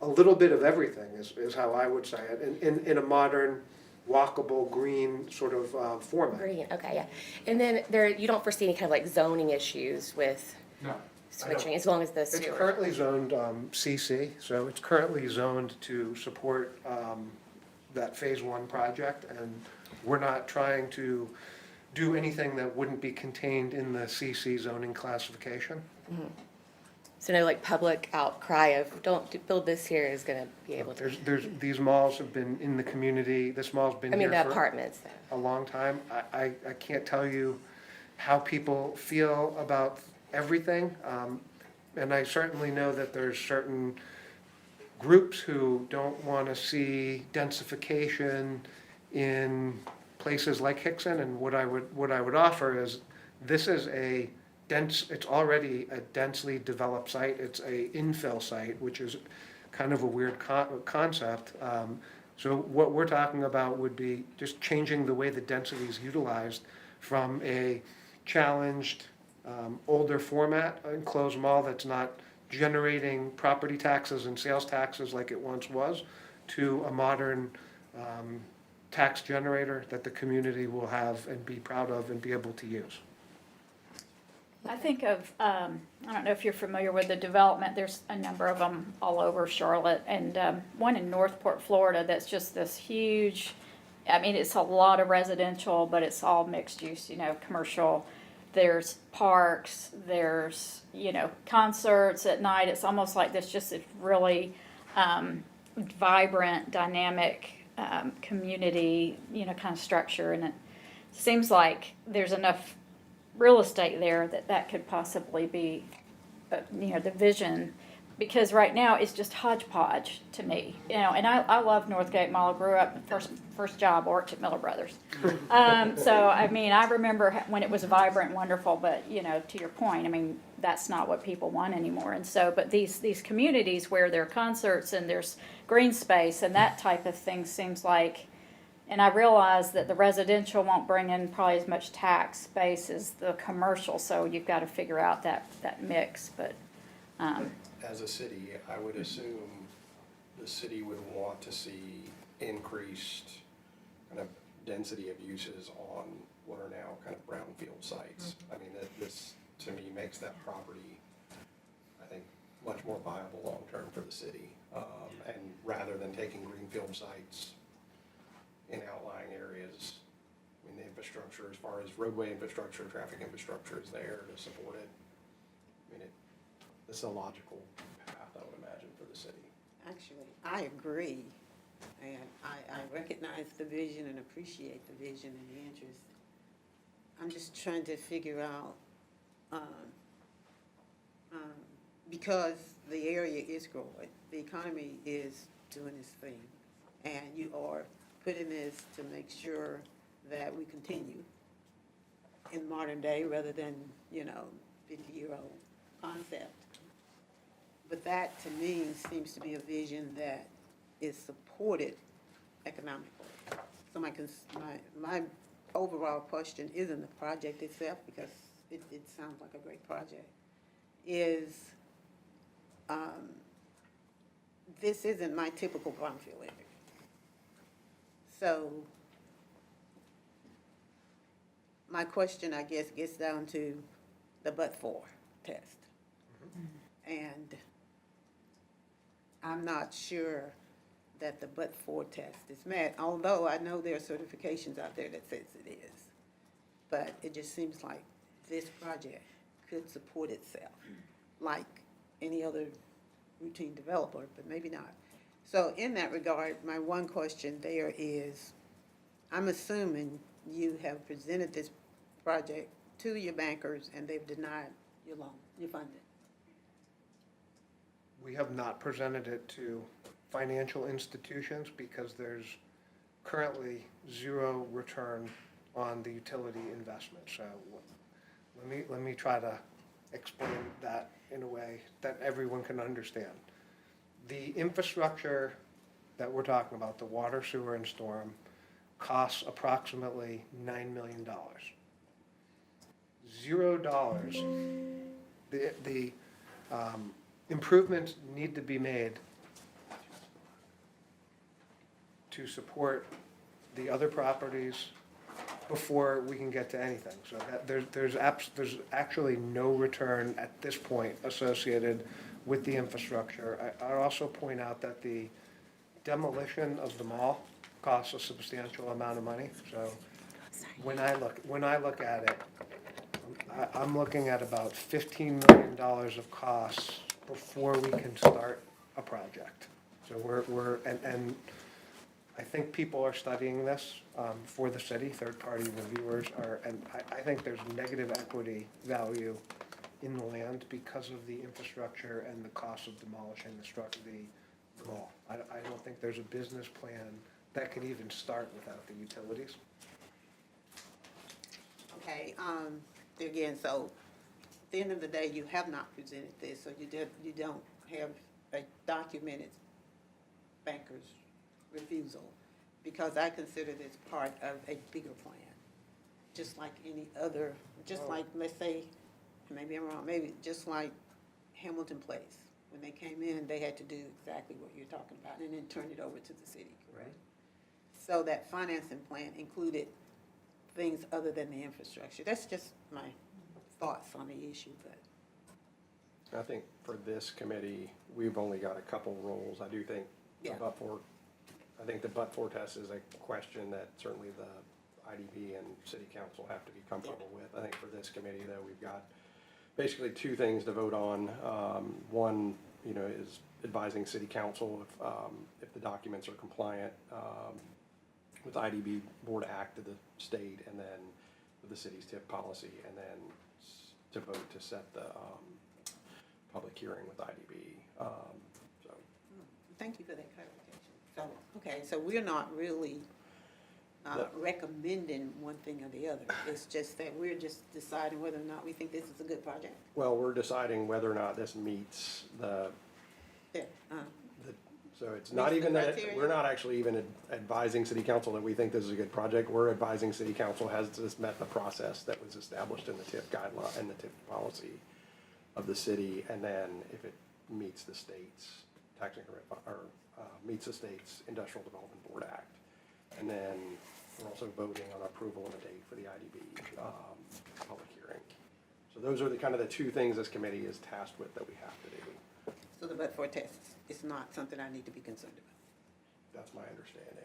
a little bit of everything is how I would say it, in a modern, walkable, green sort of format. Green, okay, yeah. And then you don't foresee any kind of like zoning issues with? No. switching, as long as the It's sewer. currently zoned CC, so it's currently zoned to support that Phase 1 project, and we're not trying to do anything that wouldn't be contained in the CC zoning classification. So no like public outcry of build this here is gonna be able to, These malls have been in the community, this mall's been I mean, here the for apartments though. a long time. I can't tell you how people feel about everything. And I certainly know that there's certain groups who don't want to see densification in places like Hickson. And what I would offer is, this is a dense, it's already a densely developed site. It's a infill site, which is kind of a weird concept. So what we're talking about would be just changing the way the density is utilized from a challenged, older format, enclosed mall that's not generating property taxes and sales taxes like it once was, to a modern tax generator that the community will have and be proud of and be able to use. I think of, I don't know if you're familiar with the development, there's a number of them all over Charlotte, and one in Northport, Florida, that's just this huge, I mean, it's a lot of residential, but it's all mixed use, you know, commercial. There's parks, there's, you know, concerts at night. It's almost like this just a really vibrant, dynamic community, you know, kind of structure. And it seems like there's enough real estate there that could possibly be, you know, the vision. Because right now it's just hodgepodge to me, you know, and I love Northgate Mall. I grew up, first job worked at Miller Brothers. So, I mean, I remember when it was vibrant and wonderful, but, you know, to your point, I mean, that's not what people want anymore. And so, but these communities where there are concerts and there's green space and that type of thing seems like, and I realize that the residential won't bring in probably as much tax base as the commercial, so you've got to figure out that mix, but, As a city, I would assume the city would want to see increased kind of density of uses on what are now kind of brownfield sites. I mean, this, to me, makes that property, I think, much more viable long-term for the city. And rather than taking greenfield sites in outlying areas, I mean, the infrastructure, as far as roadway infrastructure, traffic infrastructure is there to support it. I mean, it's a logical path, I would imagine, for the city. Actually, I agree, and I recognize the vision and appreciate the vision and the interest. I'm just trying to figure out, because the area is growing, the economy is doing its thing, and you are putting this to make sure that we continue in modern day rather than, you know, 50-year-old concept. But that, to me, seems to be a vision that is supported economically. So my overall question isn't the project itself, because it sounds like a great project, is this isn't my typical brownfield area. So my question, I guess, gets down to the but-for test. And I'm not sure that the but-for test is met, although I know there are certifications out there that says it is. But it just seems like this project could support itself, like any other routine developer, but maybe not. So in that regard, my one question there is, I'm assuming you have presented this project to your bankers and they've denied your loan, your funding. We have not presented it to financial institutions because there's currently zero return on the utility investment. So let me try to explain that in a way that everyone can understand. The infrastructure that we're talking about, the water, sewer, and storm, costs approximately $9 million. $0. The improvements need to be made to support the other properties before we can get to anything. So that, there's actually no return at this point associated with the infrastructure. I'd also point out that the demolition of the mall costs a substantial amount of money. So when I look at it, I'm looking at about $15 million of costs before we can start a project. So and I think people are studying this for the city, third-party reviewers are, and I think there's negative equity value in the land because of the infrastructure and the cost of demolishing the mall. I don't think there's a business plan that could even start without the utilities. Okay, again, so at the end of the day, you have not presented this, so you don't have a documented banker's refusal, because I consider this part of a bigger plan, just like any other, just like, let's say, maybe I'm wrong, maybe just like Hamilton Place. When they came in, they had to do exactly what you're talking about and then turn it over to the city, correct? So that financing plan included things other than the infrastructure. That's just my thoughts on the issue, but. I think for this committee, we've only got a couple roles. I do think the Yeah. but-for test is a question that certainly the IDB and city council have to be comfortable with. I think for this committee, though, we've got basically two things to vote on. One, is advising city council if the documents are compliant with IDB Board Act of the state, and then with the city's TIF policy, and then to vote to set the public hearing with IDB. So. Thank you for that clarification. So, okay, so we're not really recommending one thing or the other. It's just that we're just deciding whether or not we think this is a good project. Well, we're deciding whether or not this meets the, Yeah, so it's Meets not the even that, criteria? we're not actually even advising city council that we think this is a good project. We're advising city council has just met the process that was established in the TIF guideline and the TIF policy of the city, and then if it meets the state's tax increment, or meets the state's Industrial Development Board Act. And then we're also voting on approval of a date for the IDB public hearing. So those are the kind of the two things this committee is tasked with that we have to do. so the but-for test is not something I need to be concerned about. That's my understanding.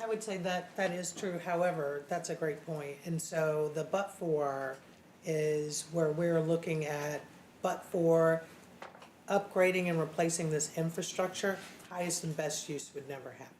I would say that that is true, however, that's a great point. And so the but-for is where we're looking at but-for upgrading and replacing this infrastructure, highest and best use would never happen.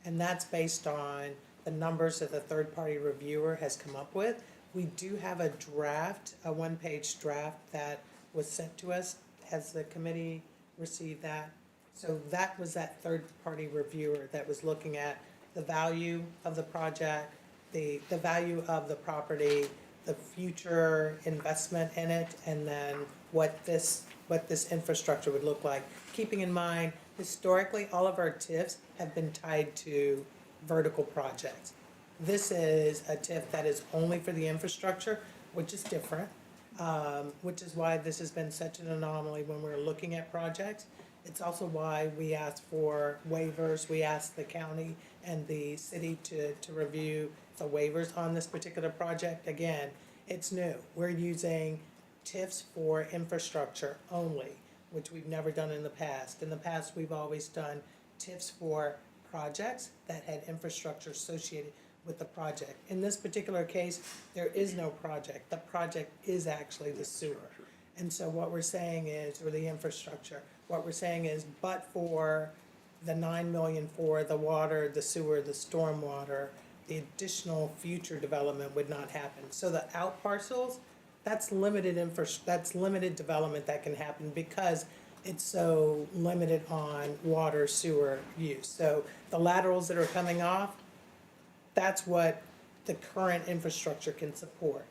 And that's based on the numbers that the third-party reviewer has come up with. We do have a draft, a one-page draft that was sent to us. Has the committee received that? So that was that third-party reviewer that was looking at the value of the project, the value of the property, the future investment in it, and then what this infrastructure would look like. Keeping in mind, historically, all of our TIFs have been tied to vertical projects. This is a TIF that is only for the infrastructure, which is different, which is why this has been such an anomaly when we're looking at projects. It's also why we asked for waivers. We asked the county and the city to review the waivers on this particular project. Again, it's new. We're using TIFs for infrastructure only, which we've never done in the past. In the past, we've always done TIFs for projects that had infrastructure associated with the project. In this particular case, there is no project. The project is actually the sewer. And so what we're saying is, or the infrastructure, what we're saying is, but for the 9 million for the water, the sewer, the stormwater, the additional future development would not happen. So the out parcels, that's limited that's limited development that can happen because it's so limited on water, sewer use. So the laterals that are coming off, that's what the current infrastructure can support.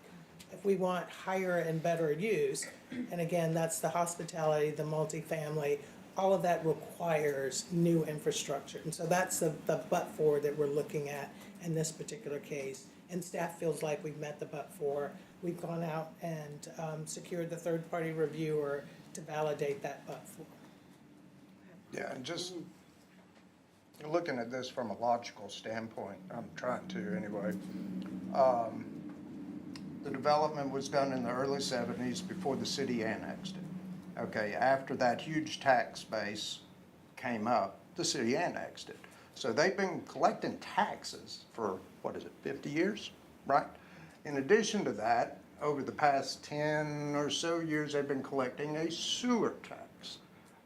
If we want higher and better use, and again, that's the hospitality, the multifamily, all of that requires new infrastructure. And so that's the but-for that we're looking at in this particular case. And staff feels like we've met the but-for. We've gone out and secured the third-party reviewer to validate that but-for. Yeah, and just looking at this from a logical standpoint, I'm trying to anyway. The development was done in the early 70s before the city annexed it. Okay, after that huge tax base came up, the city annexed it. So they've been collecting taxes for, 50 years, right? In addition to that, over the past 10 or so years, they've been collecting a sewer tax,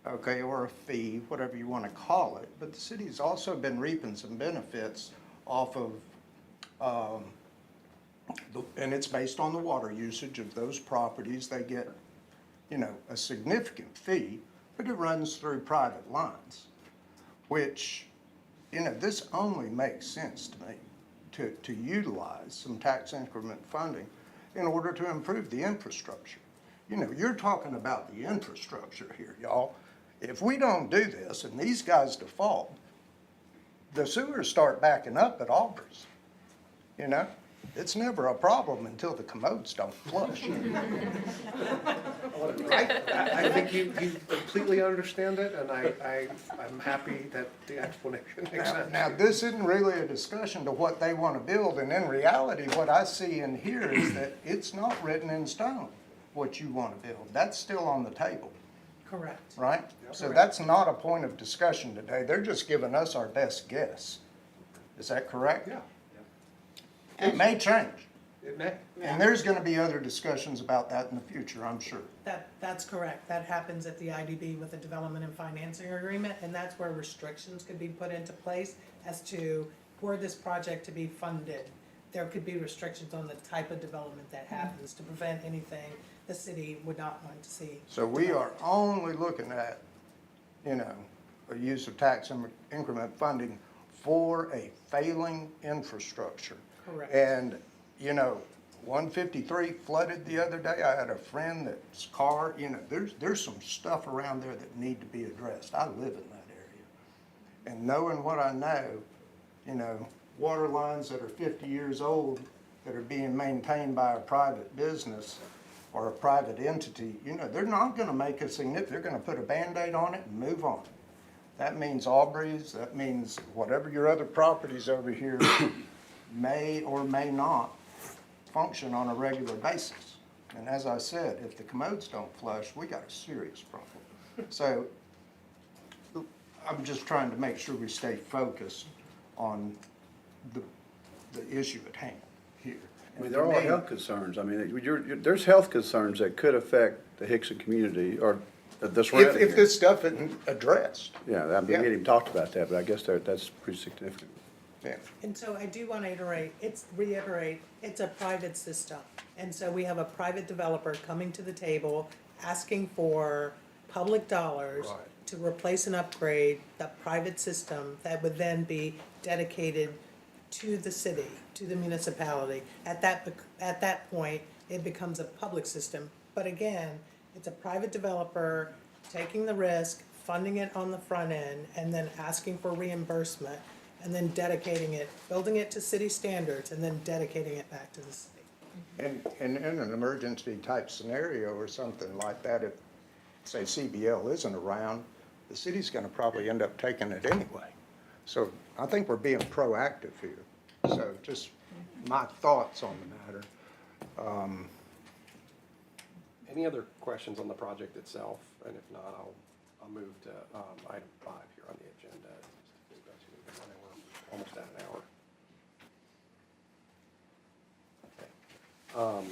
okay, or a fee, whatever you want to call it. But the city's also been reaping some benefits off of, and it's based on the water usage of those properties. They get, a significant fee, but it runs through private lines, which, this only makes sense to me to utilize some tax increment funding in order to improve the infrastructure. You're talking about the infrastructure here, y'all. If we don't do this and these guys default, the sewers start backing up at Aubrey's. It's never a problem until the commodes don't flush. I think you completely understand it, and I'm happy that the explanation makes sense. Now, this isn't really a discussion to what they want to build, and in reality, what I see in here is that it's not written in stone what you want to build. That's still on the table, Correct. right? So that's not a point of discussion today. They're just giving us our best guess. Is that correct? Yeah, It may change, it may. and there's going to be other discussions about that in the future, I'm sure. That's correct. That happens at the IDB with the development and financing agreement, and that's where restrictions could be put into place as to were this project to be funded. There could be restrictions on the type of development that happens to prevent anything the city would not want to see. So we are only looking at, a use of tax increment funding for a failing infrastructure. Correct. And, 153 flooded the other day. I had a friend that's car, there's some stuff around there that need to be addressed. I live in that area. And knowing what I know, water lines that are 50 years old that are being maintained by a private business or a private entity, they're not gonna make a significant, they're gonna put a Band-Aid on it and move on. That means Aubrey's, that means whatever your other properties over here may or may not function on a regular basis. And as I said, if the commodes don't flush, we got a serious problem. So I'm just trying to make sure we stay focused on the issue at hand here. I mean, there are health concerns. I mean, there's health concerns that could affect the Hickson community or this. If this stuff isn't addressed. Yeah, we hadn't even talked about that, but I guess that's pretty significant. Yeah. And so I do want to reiterate, it's a private system. And so we have a private developer coming to the table, asking for public dollars Right. to replace and upgrade the private system that would then be dedicated to the city, to the municipality. At that point, it becomes a public system. But again, it's a private developer taking the risk, funding it on the front end, and then asking for reimbursement, and then dedicating it, building it to city standards, and then dedicating it back to the city. And in an emergency type scenario or something like that, if, say, CBL isn't around, the city's gonna probably end up taking it anyway. So I think we're being proactive here. So just my thoughts on the matter. Any other questions on the project itself? And if not, I'll move to item 5 here on the agenda. We're almost at an hour. Okay.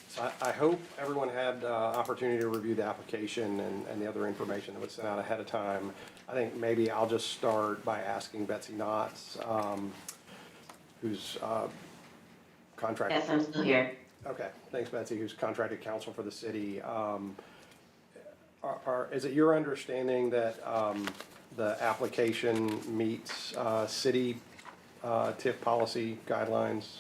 So I hope everyone had opportunity to review the application and the other information that was sent out ahead of time. I think maybe I'll just start by asking Betsy Knotts, who's contracted. Yes, I'm still here. Okay, thanks Betsy, who's contracted counsel for the city. Is it your understanding that the application meets city TIF policy guidelines?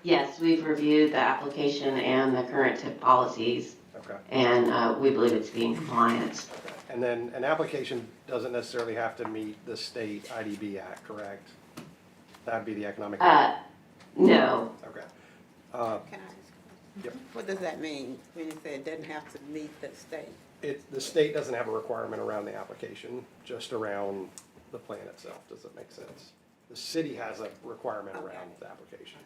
Yes, we've reviewed the application and the current TIP policies, Okay. and we believe it's being compliant. Okay. And then an application doesn't necessarily have to meet the state IDB Act, correct? That'd be the economic. No. Okay. Can I ask a question? Yep. What does that mean when you say it doesn't have to meet the state? The state doesn't have a requirement around the application, just around the plan itself. Does that make sense? The city has a requirement around the application.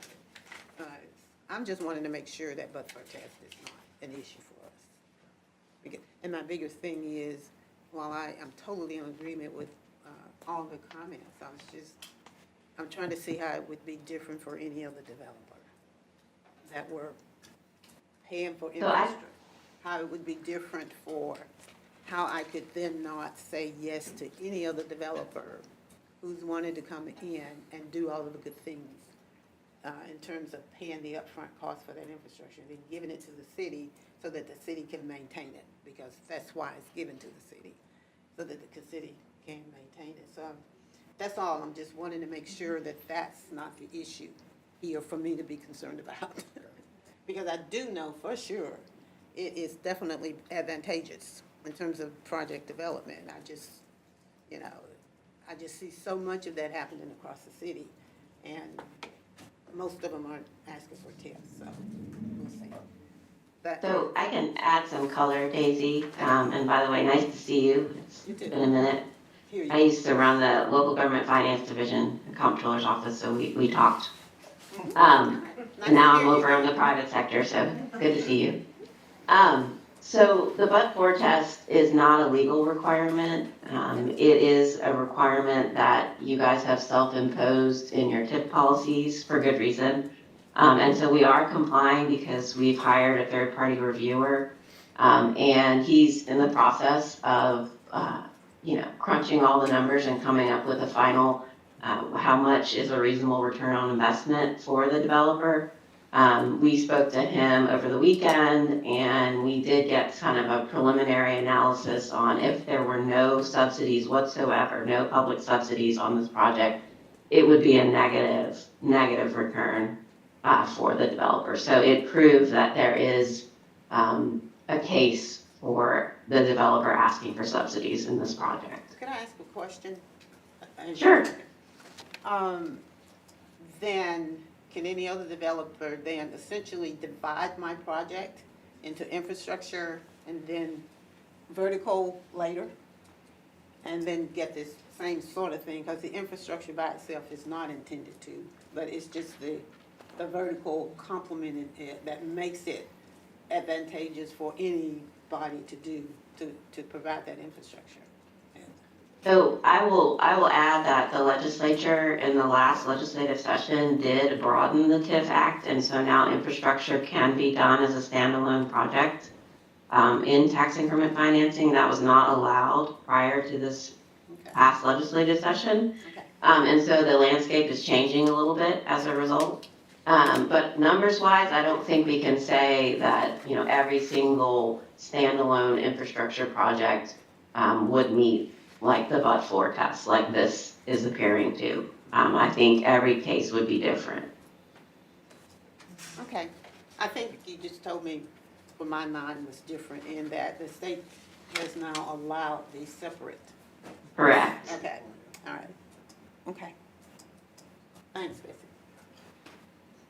I'm just wanting to make sure that but-for test is not an issue for us. And my biggest thing is, while I am totally in agreement with all the comments, I'm trying to see how it would be different for any other developer that we're paying for infrastructure. How it would be different for how I could then not say yes to any other developer who's wanted to come in and do all of the good things in terms of paying the upfront cost for that infrastructure, and then giving it to the city so that the city can maintain it, because that's why it's given to the city, so that the city can maintain it. So that's all. I'm just wanting to make sure that that's not the issue here for me to be concerned about. Because I do know for sure it is definitely advantageous in terms of project development. I just see so much of that happening across the city, and most of them aren't asking for tips, so we'll see. So I can add some color, Daisy, and by the way, nice to see you. It's been a minute. I used to run the local government finance division, the comptroller's office, so we talked. And now I'm over in the private sector, so good to see you. So the but-for test is not a legal requirement. It is a requirement that you guys have self-imposed in your TIF policies for good reason. And so we are complying because we've hired a third-party reviewer, and he's in the process of, crunching all the numbers and coming up with a final, how much is a reasonable return on investment for the developer. We spoke to him over the weekend, and we did get kind of a preliminary analysis on if there were no subsidies whatsoever, no public subsidies on this project, it would be a negative return for the developer. So it proves that there is a case for the developer asking for subsidies in this project. Can I ask a question? Sure. Then, can any other developer then essentially divide my project into infrastructure and then vertical later? And then get this same sort of thing, because the infrastructure by itself is not intended to, but it's just the vertical complementing it that makes it advantageous for anybody to do, to provide that infrastructure. So I will add that the legislature in the last legislative session did broaden the TIF Act, and so now infrastructure can be done as a standalone project in tax increment financing. That was not allowed prior to this past legislative session. And so the landscape is changing a little bit as a result. But numbers-wise, I don't think we can say that, every single standalone infrastructure project would meet like the but-for test, like this is appearing to. I think every case would be different. Okay, I think you just told me, for my mind was different in that the state has now allowed these separate. Correct. Okay, all right, okay. Thanks, Betsy.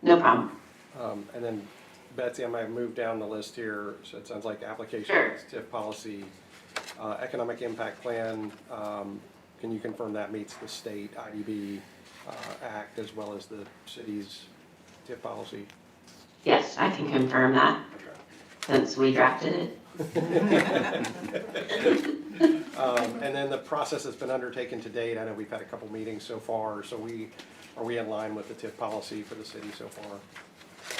No problem. And then Betsy, I might move down the list here. So it sounds like applications, Sure. TIF policy, economic impact plan. Can you confirm that meets the state IDB Act as well as the city's TIF policy? Yes, I can confirm that since we drafted it. And then the process that's been undertaken to date, I know we've had a couple meetings so far, so are we in line with the TIF policy for the city so far?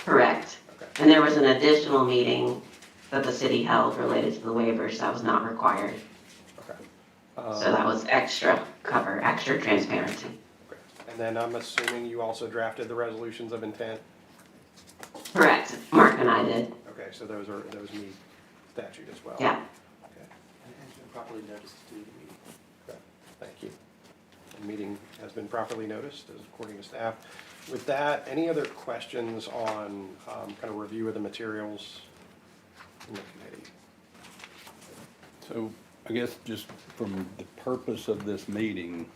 Correct. Okay. And there was an additional meeting that the city held related to the waivers that was not required. Okay. So that was extra cover, extra transparency. Okay. And then I'm assuming you also drafted the resolutions of intent? Correct. Mark and I did. Okay, so those meet statute as well? Yeah. Okay. And it's been properly noticed to the meeting. Okay, thank you. The meeting has been properly noticed, as according to staff. With that, any other questions on kind of review of the materials in the committee? So I guess just from the purpose of this meeting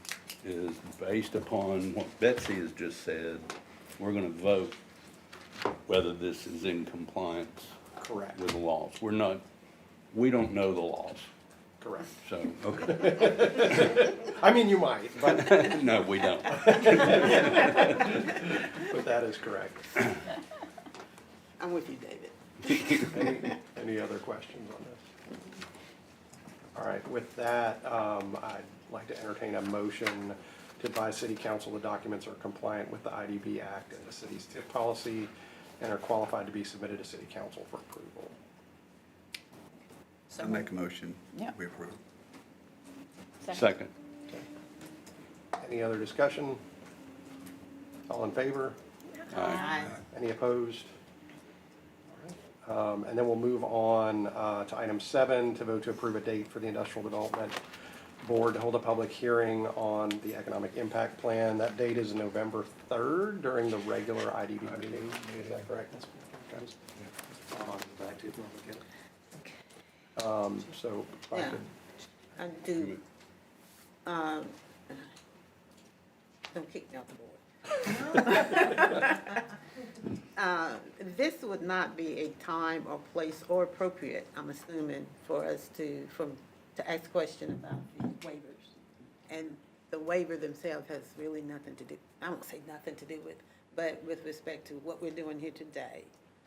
is based upon what Betsy has just said, we're gonna vote whether this is in compliance Correct. with the laws. We don't know the laws. correct. So, okay. I mean, you might, but, No, we don't. but that is correct. I'm with you, David. Any other questions on this? All right, with that, I'd like to entertain a motion to advise city council the documents are compliant with the IDB Act and the city's TIF policy and are qualified to be submitted to city council for approval. I make a motion. Yeah. We approve. Second. Any other discussion? All in favor? Aye. Any opposed? All right. And then we'll move on to item 7, to vote to approve a date for the Industrial Development Board to hold a public hearing on the Economic Impact Plan. That date is November 3rd during the regular IDB meeting. Is that correct? Back to it, we'll look at it. So if I Yeah. could, I do, don't kick me off the board. This would not be a time or place or appropriate, I'm assuming, for us to ask a question about the waivers. And the waiver themselves has really nothing to do, I won't say nothing to do with, but with respect to what we're doing here today,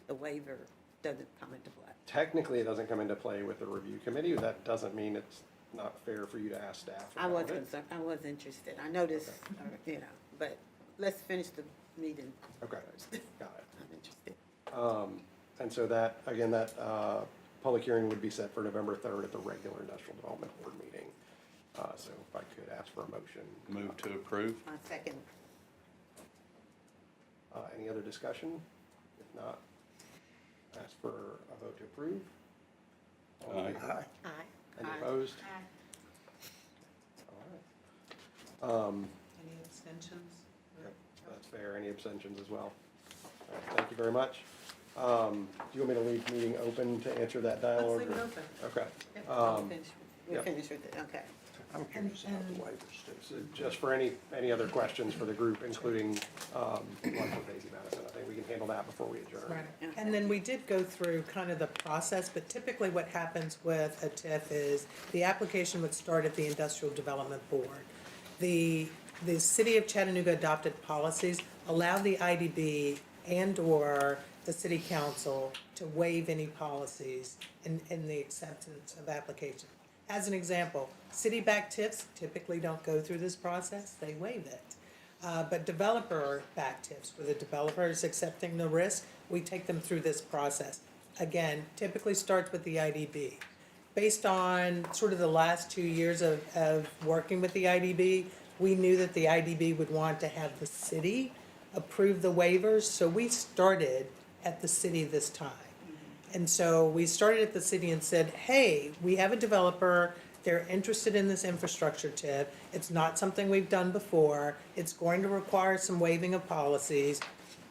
the waiver doesn't come into play. technically, it doesn't come into play with the review committee. That doesn't mean it's not fair for you to ask staff I was about it. concerned, I was interested, I noticed, but let's finish the meeting. Okay, got it. I'm interested. And so that, again, that public hearing would be set for November 3rd at the regular Industrial Development Board meeting. So if I could ask for a motion. Move to approve. Second. Any other discussion? If not, ask for a vote to approve. All in Aye. favor? Aye. Any Aye. opposed? All right. Any abstentions? Yep, that's fair. Any abstentions as well? All right, thank you very much. Do you want me to leave the meeting open to answer that dialogue? Let's leave it or- open. Okay. We're yep. finished with it, okay. I'm curious about the waivers too. So just for any other questions for the group, including one for Daisy Madison, I think we can handle that before we adjourn. Right, and then we did go through kind of the process, but typically what happens with a TIF is the application would start at the Industrial Development Board. The City of Chattanooga adopted policies allow the IDB and/or the City Council to waive any policies in the acceptance of application. As an example, city-backed TIFs typically don't go through this process, they waive it. But developer-backed TIFs, where the developer is accepting the risk, we take them through this process. Again, typically starts with the IDB. Based on sort of the last 2 years of working with the IDB, we knew that the IDB would want to have the city approve the waivers, so we started at the city this time. And so we started at the city and said, hey, we have a developer, they're interested in this infrastructure TIF. It's not something we've done before. It's going to require some waiving of policies.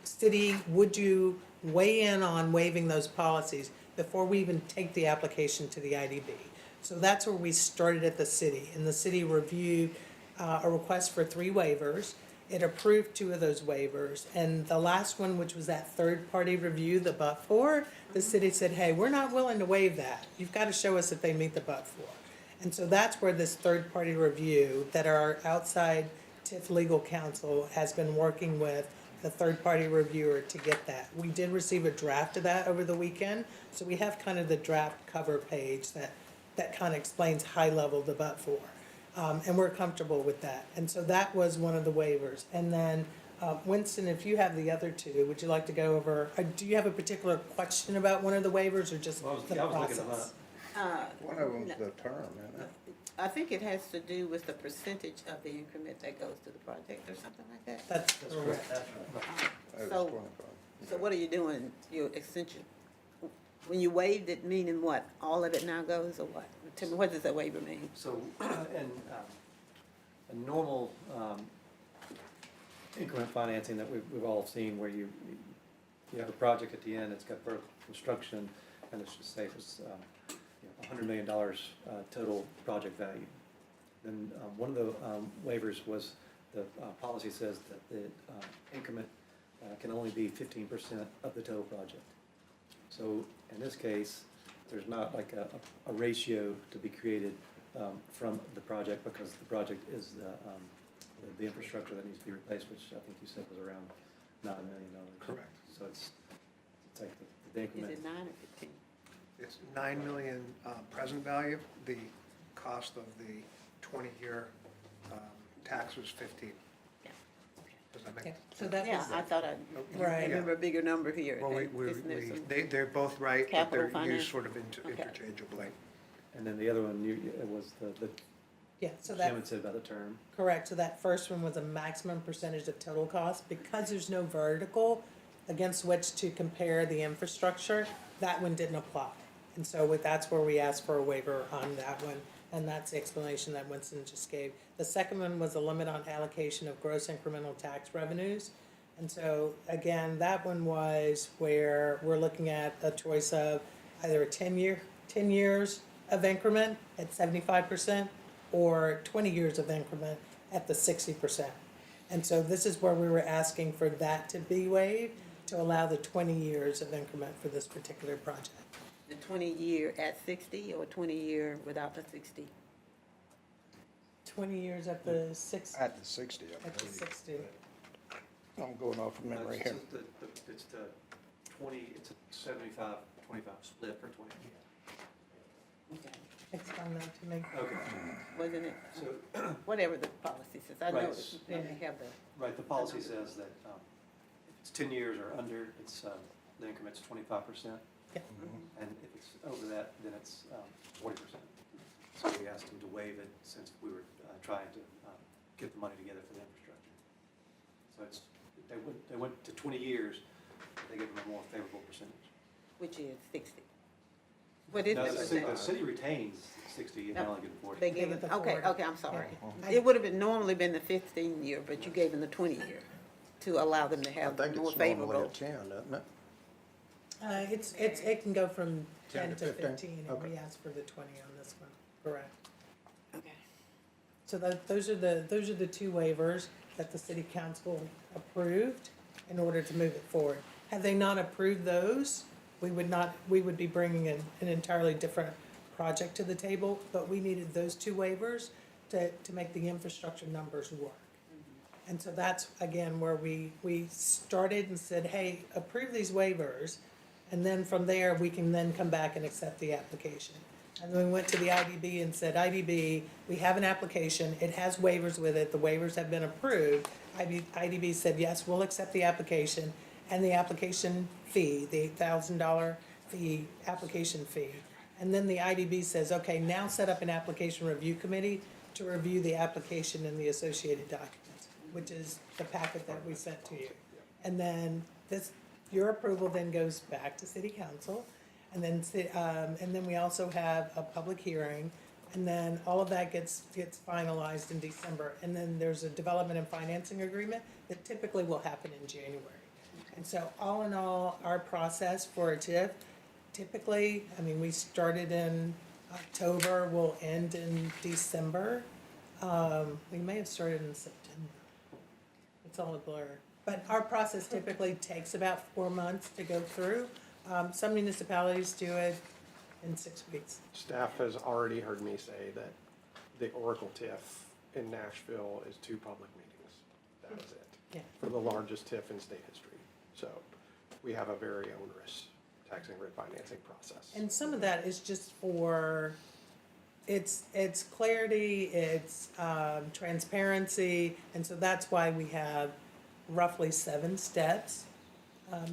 City, would you weigh in on waiving those policies before we even take the application to the IDB? So that's where we started at the city. And the city reviewed a request for 3 waivers. It approved 2 of those waivers. And the last one, which was that third-party review, the but-for, the city said, hey, we're not willing to waive that. You've got to show us that they meet the but-for. And so that's where this third-party review that our outside TIF legal counsel has been working with the third-party reviewer to get that. We did receive a draft of that over the weekend, so we have kind of the draft cover page that kind of explains high-level the but-for. And we're comfortable with that. And so that was one of the waivers. And then, Winston, if you have the other 2, would you like to go over, do you have a particular question about one of the waivers or just Well, the I was looking them process? One of them's the term, isn't it? I think it has to do with the percentage of the increment that goes to the project or something like that. That's correct. It was So, 25. so what are you doing? Your extension, when you waived it, meaning what? All of it now goes or what? Tell me, what does that waiver mean? So, in a normal increment financing that we've all seen, where you have a project at the end, it's got vertical construction, and let's just say it was $100 million total project value. Then one of the waivers was the policy says that the increment can only be 15% of the total project. So in this case, there's not like a ratio to be created from the project, because the project is the infrastructure that needs to be replaced, which I think you said was around $9 million. Correct. So it's like the Is increment. it 9 or 15? It's 9 million present value. The cost of the 20-year tax was 15. Does that make Okay, sense? so that Yeah, was, I thought I Right. remember a bigger number here. Well, Isn't there some- they're both right, but Capital they're finance? used sort of Okay. interchangeably. And then the other one, it was the yeah, so that, Jim had said about the term. correct, so that first one was a maximum percentage of total cost, because there's no vertical against which to compare the infrastructure, that one didn't apply. And so that's where we asked for a waiver on that one, and that's the explanation that Winston just gave. The second one was a limit on allocation of gross incremental tax revenues. And so, again, that one was where we're looking at a choice of either a 10 years of increment at 75%, or 20 years of increment at the 60%. And so this is where we were asking for that to be waived, to allow the 20 years of increment for this particular project. The 20-year at 60 or 20-year without the 60? 20 years at the 60, At the 60, I at the believe. 60. I'm going off from memory here. It's the 20, it's a 75-25 split for 20. Okay. Explain that to me. Okay, Wasn't it, so, whatever the policy says, I know Right. it's, they have the, right, the policy says that if it's 10 years or under, it's, the increment's 25%. Yeah. And if it's over that, then it's 40%. So we asked them to waive it since we were trying to get the money together for the infrastructure. So it's, they went to 20 years, they gave them a more favorable percentage. which is 60. What is No, the the percentage? city retains 60 and they only get 40. They gave Give it, it the okay, 40. okay, I'm sorry. Yeah. It would have been, normally been the 15-year, but you gave them the 20-year to allow them to I have think more it's normally a favorable. 10, doesn't it? It can go from 10 10 to to 15, 15, and okay. we asked for the 20 on this one, correct. Okay. So those are the two waivers that the city council approved in order to move it forward. Had they not approved those, we would be bringing in an entirely different project to the table, but we needed those two waivers to make the infrastructure numbers work. And so that's, again, where we started and said, hey, approve these waivers, and then from there, we can then come back and accept the application. And then we went to the IDB and said, IDB, we have an application, it has waivers with it, the waivers have been approved. IDB said, yes, we'll accept the application, and the application fee, the $8,000 fee, application fee. And then the IDB says, okay, now set up an application review committee to review the application and the associated documents, which is the packet that we sent to you. And then your approval then goes back to city council, and then we also have a public hearing, and then all of that gets finalized in December. And then there's a development and financing agreement that typically will happen in January. And so all in all, our process for a TIF, typically, I mean, we started in October, we'll end in December. We may have started in September. It's all a blur. But our process typically takes about 4 months to go through. Some municipalities do it in 6 weeks. Staff has already heard me say that the Oracle TIF in Nashville is 2 public meetings. That is it. Yeah. For the largest TIF in state history. So we have a very onerous tax and grid financing process. And some of that is just for, it's clarity, it's transparency, and so that's why we have roughly 7 steps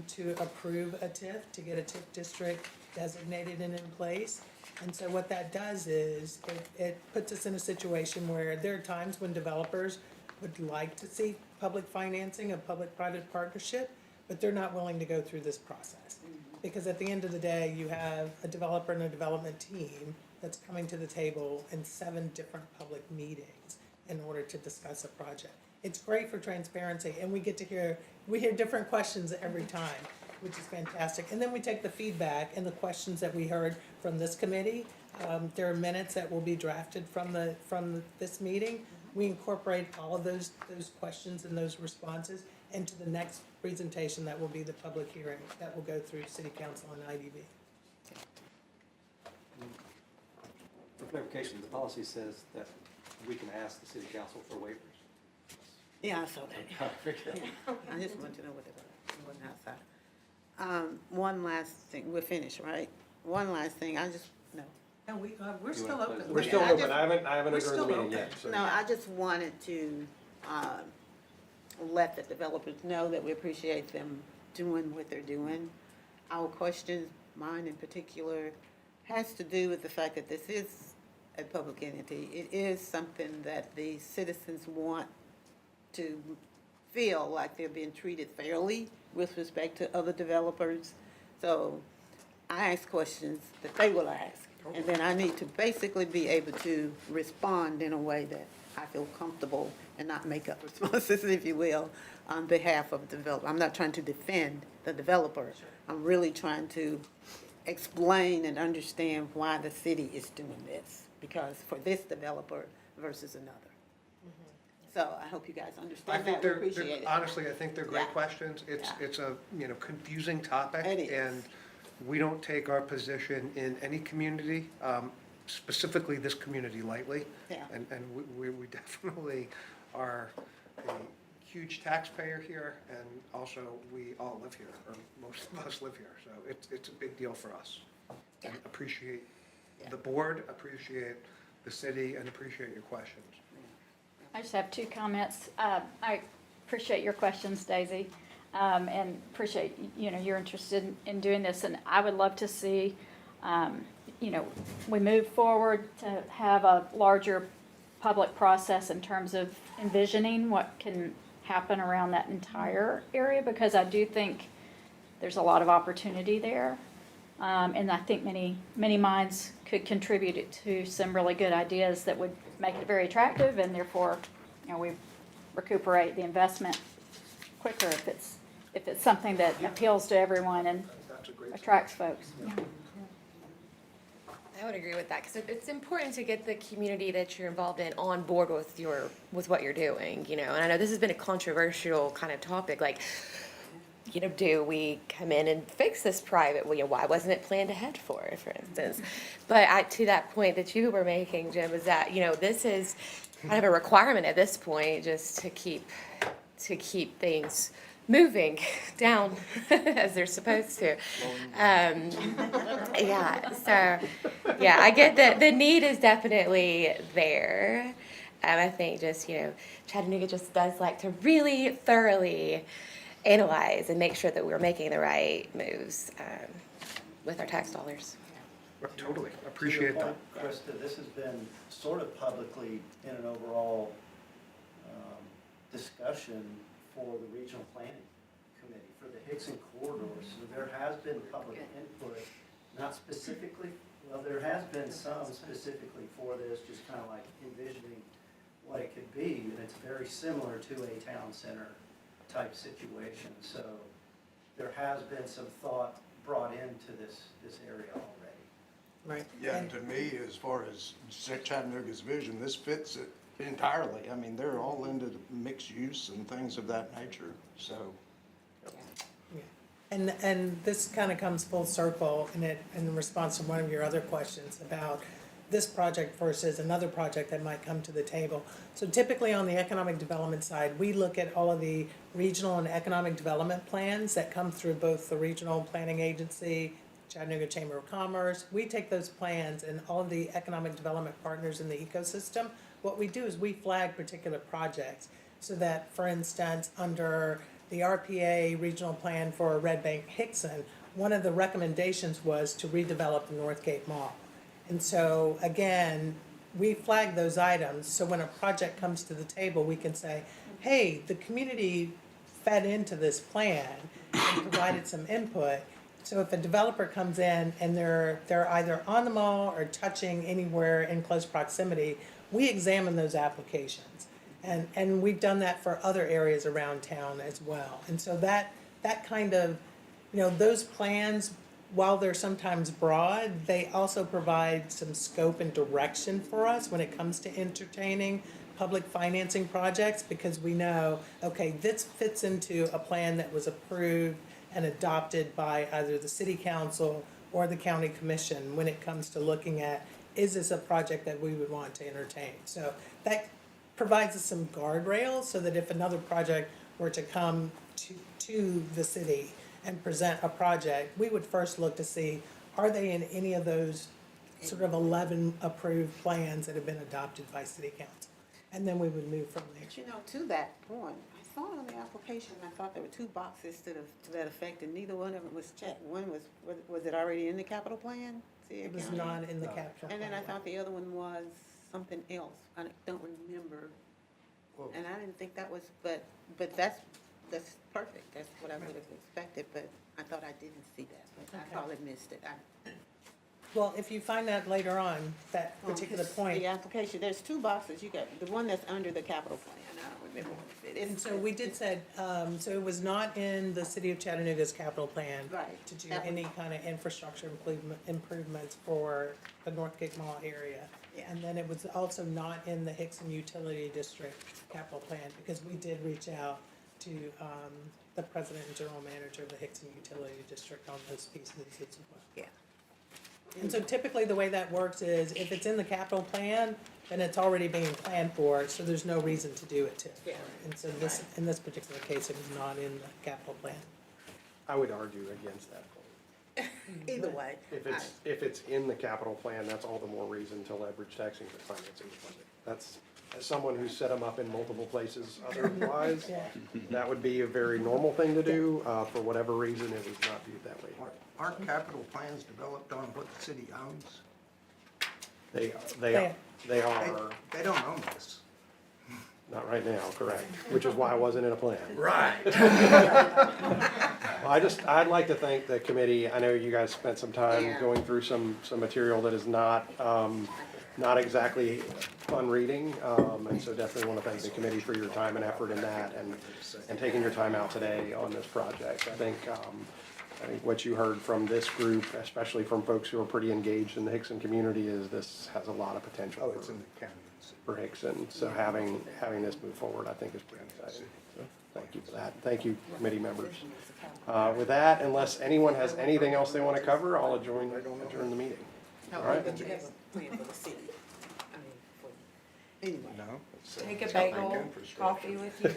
to approve a TIF, to get a TIF district designated and in place. And so what that does is, it puts us in a situation where there are times when developers would like to see public financing, a public-private partnership, but they're not willing to go through this process. Because at the end of the day, you have a developer and a development team that's coming to the table in 7 different public meetings in order to discuss a project. It's great for transparency, and we hear different questions every time, which is fantastic. And then we take the feedback and the questions that we heard from this committee. There are minutes that will be drafted from this meeting. We incorporate all of those questions and those responses into the next presentation that will be the public hearing that will go through city council and IDB. for clarification, the policy says that we can ask the city council for waivers. Yeah, I saw that. I just wanted to know what it was, it wasn't outside. One last thing, we're finished, right? One last thing, I just, no. And we're still open. We're still I open, just- I haven't we're adjourned the still meeting open. yet, so. No, I just wanted to, let the developers know that we appreciate them doing what they're doing. Our questions, mine in particular, has to do with the fact that this is a public entity. It is something that the citizens want to feel like they're being treated fairly with respect to other developers. So I ask questions that they will ask. And then I need to basically be able to respond in a way that I feel comfortable and not make up responses, if you will, on behalf of the developer. I'm not trying to defend the developer. I'm really trying to explain and understand why the city is doing this, because for this developer versus another. So I hope you guys I understand think that, we appreciate it. honestly, I think they're great Yeah. questions. It's, Yeah. it's a, confusing topic. It is. And we don't take our position in any community, specifically this community, lightly. Yeah. And we definitely are a huge taxpayer here, and also we all live here, or most of us live here. So it's a big deal for us. And appreciate the board, appreciate the city, and appreciate your questions. I just have two comments. I appreciate your questions, Daisy, and appreciate, you're interested in doing this. And I would love to see, we move forward to have a larger public process in terms of envisioning what can happen around that entire area, because I do think there's a lot of opportunity there. And I think many minds could contribute to some really good ideas that would make it very attractive, and therefore, we recuperate the investment quicker if it's something that appeals to everyone and That's a great. attracts folks. I would agree with that, because it's important to get the community that you're involved in on board with what you're doing, And I know this has been a controversial kind of topic, like, do we come in and fix this private? Well, why wasn't it planned ahead for instance? But to that point that you were making, Jim, is that, this is kind of a requirement at this point, just to keep things moving down as they're supposed to. I get that the need is definitely there. I think just, Chattanooga just does like to really thoroughly analyze and make sure that we're making the right moves with our tax dollars. Totally, appreciate that. Krista, this has been sort of publicly in an overall discussion for the Regional Planning Committee for the Hickson corridor. So there has been public input, not specifically, well, there has been some specifically for this, just kind of like envisioning what it could be, and it's very similar to a town center type situation. So there has been some thought brought into this area already. Right. Yeah, and to me, as far as Chattanooga's vision, this fits it entirely. I mean, they're all into the mixed use and things of that nature, so. Yeah. And this kind of comes full circle in response to one of your other questions about this project versus another project that might come to the table. So typically on the economic development side, we look at all of the regional and economic development plans that come through both the Regional Planning Agency, Chattanooga Chamber of Commerce. We take those plans and all of the economic development partners in the ecosystem. What we do is we flag particular projects so that, for instance, under the RPA regional plan for Red Bank Hickson, one of the recommendations was to redevelop the Northgate Mall. And so, again, we flag those items, so when a project comes to the table, we can say, hey, the community fed into this plan and provided some input. So if a developer comes in and they're either on the mall or touching anywhere in close proximity, we examine those applications. And we've done that for other areas around town as well. And so that kind of, those plans, while they're sometimes broad, they also provide some scope and direction for us when it comes to entertaining public financing projects, because we know, okay, this fits into a plan that was approved and adopted by either the city council or the county commission when it comes to looking at is this a project that we would want to entertain? So that provides us some guardrails so that if another project were to come to the city and present a project, we would first look to see, are they in any of those sort of 11 approved plans that have been adopted by city council? And then we would move from there. But you know, to that point, I saw on the application, I thought there were two boxes to that effect, and neither one of them was checked. One was it already in the capital plan? It was not in the capital And then I plan. thought the other one was something else. I don't remember. And I didn't think that was, but that's perfect. That's what I would have expected, but I thought I didn't see that. But I Okay. probably missed it. Well, if you find that later on, that particular point, The application, there's two boxes. You got the one that's under the capital plan. I don't remember what it is. and so we did said, so it was not in the city of Chattanooga's capital plan Right. to do That was- any kind of infrastructure improvements for the Northgate Mall area. Yeah. And then it was also not in the Hickson Utility District capital plan, because we did reach out to, the president and general manager of the Hickson Utility District on those pieces as well. Yeah. And so typically the way that works is if it's in the capital plan, then it's already being planned for, so there's no reason to do it to. Yeah. And so this, in this particular case, it was not in the capital plan. I would argue against that point. Either way. If it's in the capital plan, that's all the more reason to leverage taxing for financing the budget. That's, as someone who's set them up in multiple places otherwise, Yeah. that would be a very normal thing to do. For whatever reason, it was not viewed that way. Aren't capital plans developed on what the city owns? They Yeah. are, They don't own this. not right now, correct, which is why I wasn't in a plan. Right. Well, I'd like to thank the committee. I know you guys spent some time Yeah. going through some material that is not exactly fun reading. And so definitely want to thank the committee for your time and effort in that and taking your time out today on this project. I think what you heard from this group, especially from folks who are pretty engaged in the Hickson community, is this has a lot of potential Oh, it's in the county. for Hickson. So having this move forward, I think is pretty exciting. So thank you for that. Thank you, committee members. With that, unless anyone has anything else they want to cover, I'll adjourn the meeting. All right? But you have a plan for the city. I mean, for, anyway. No. Take a bagel, coffee with you.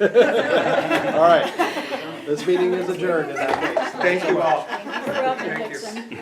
All right. This meeting is adjourned in that case. Thank you all. You're welcome, Dixon.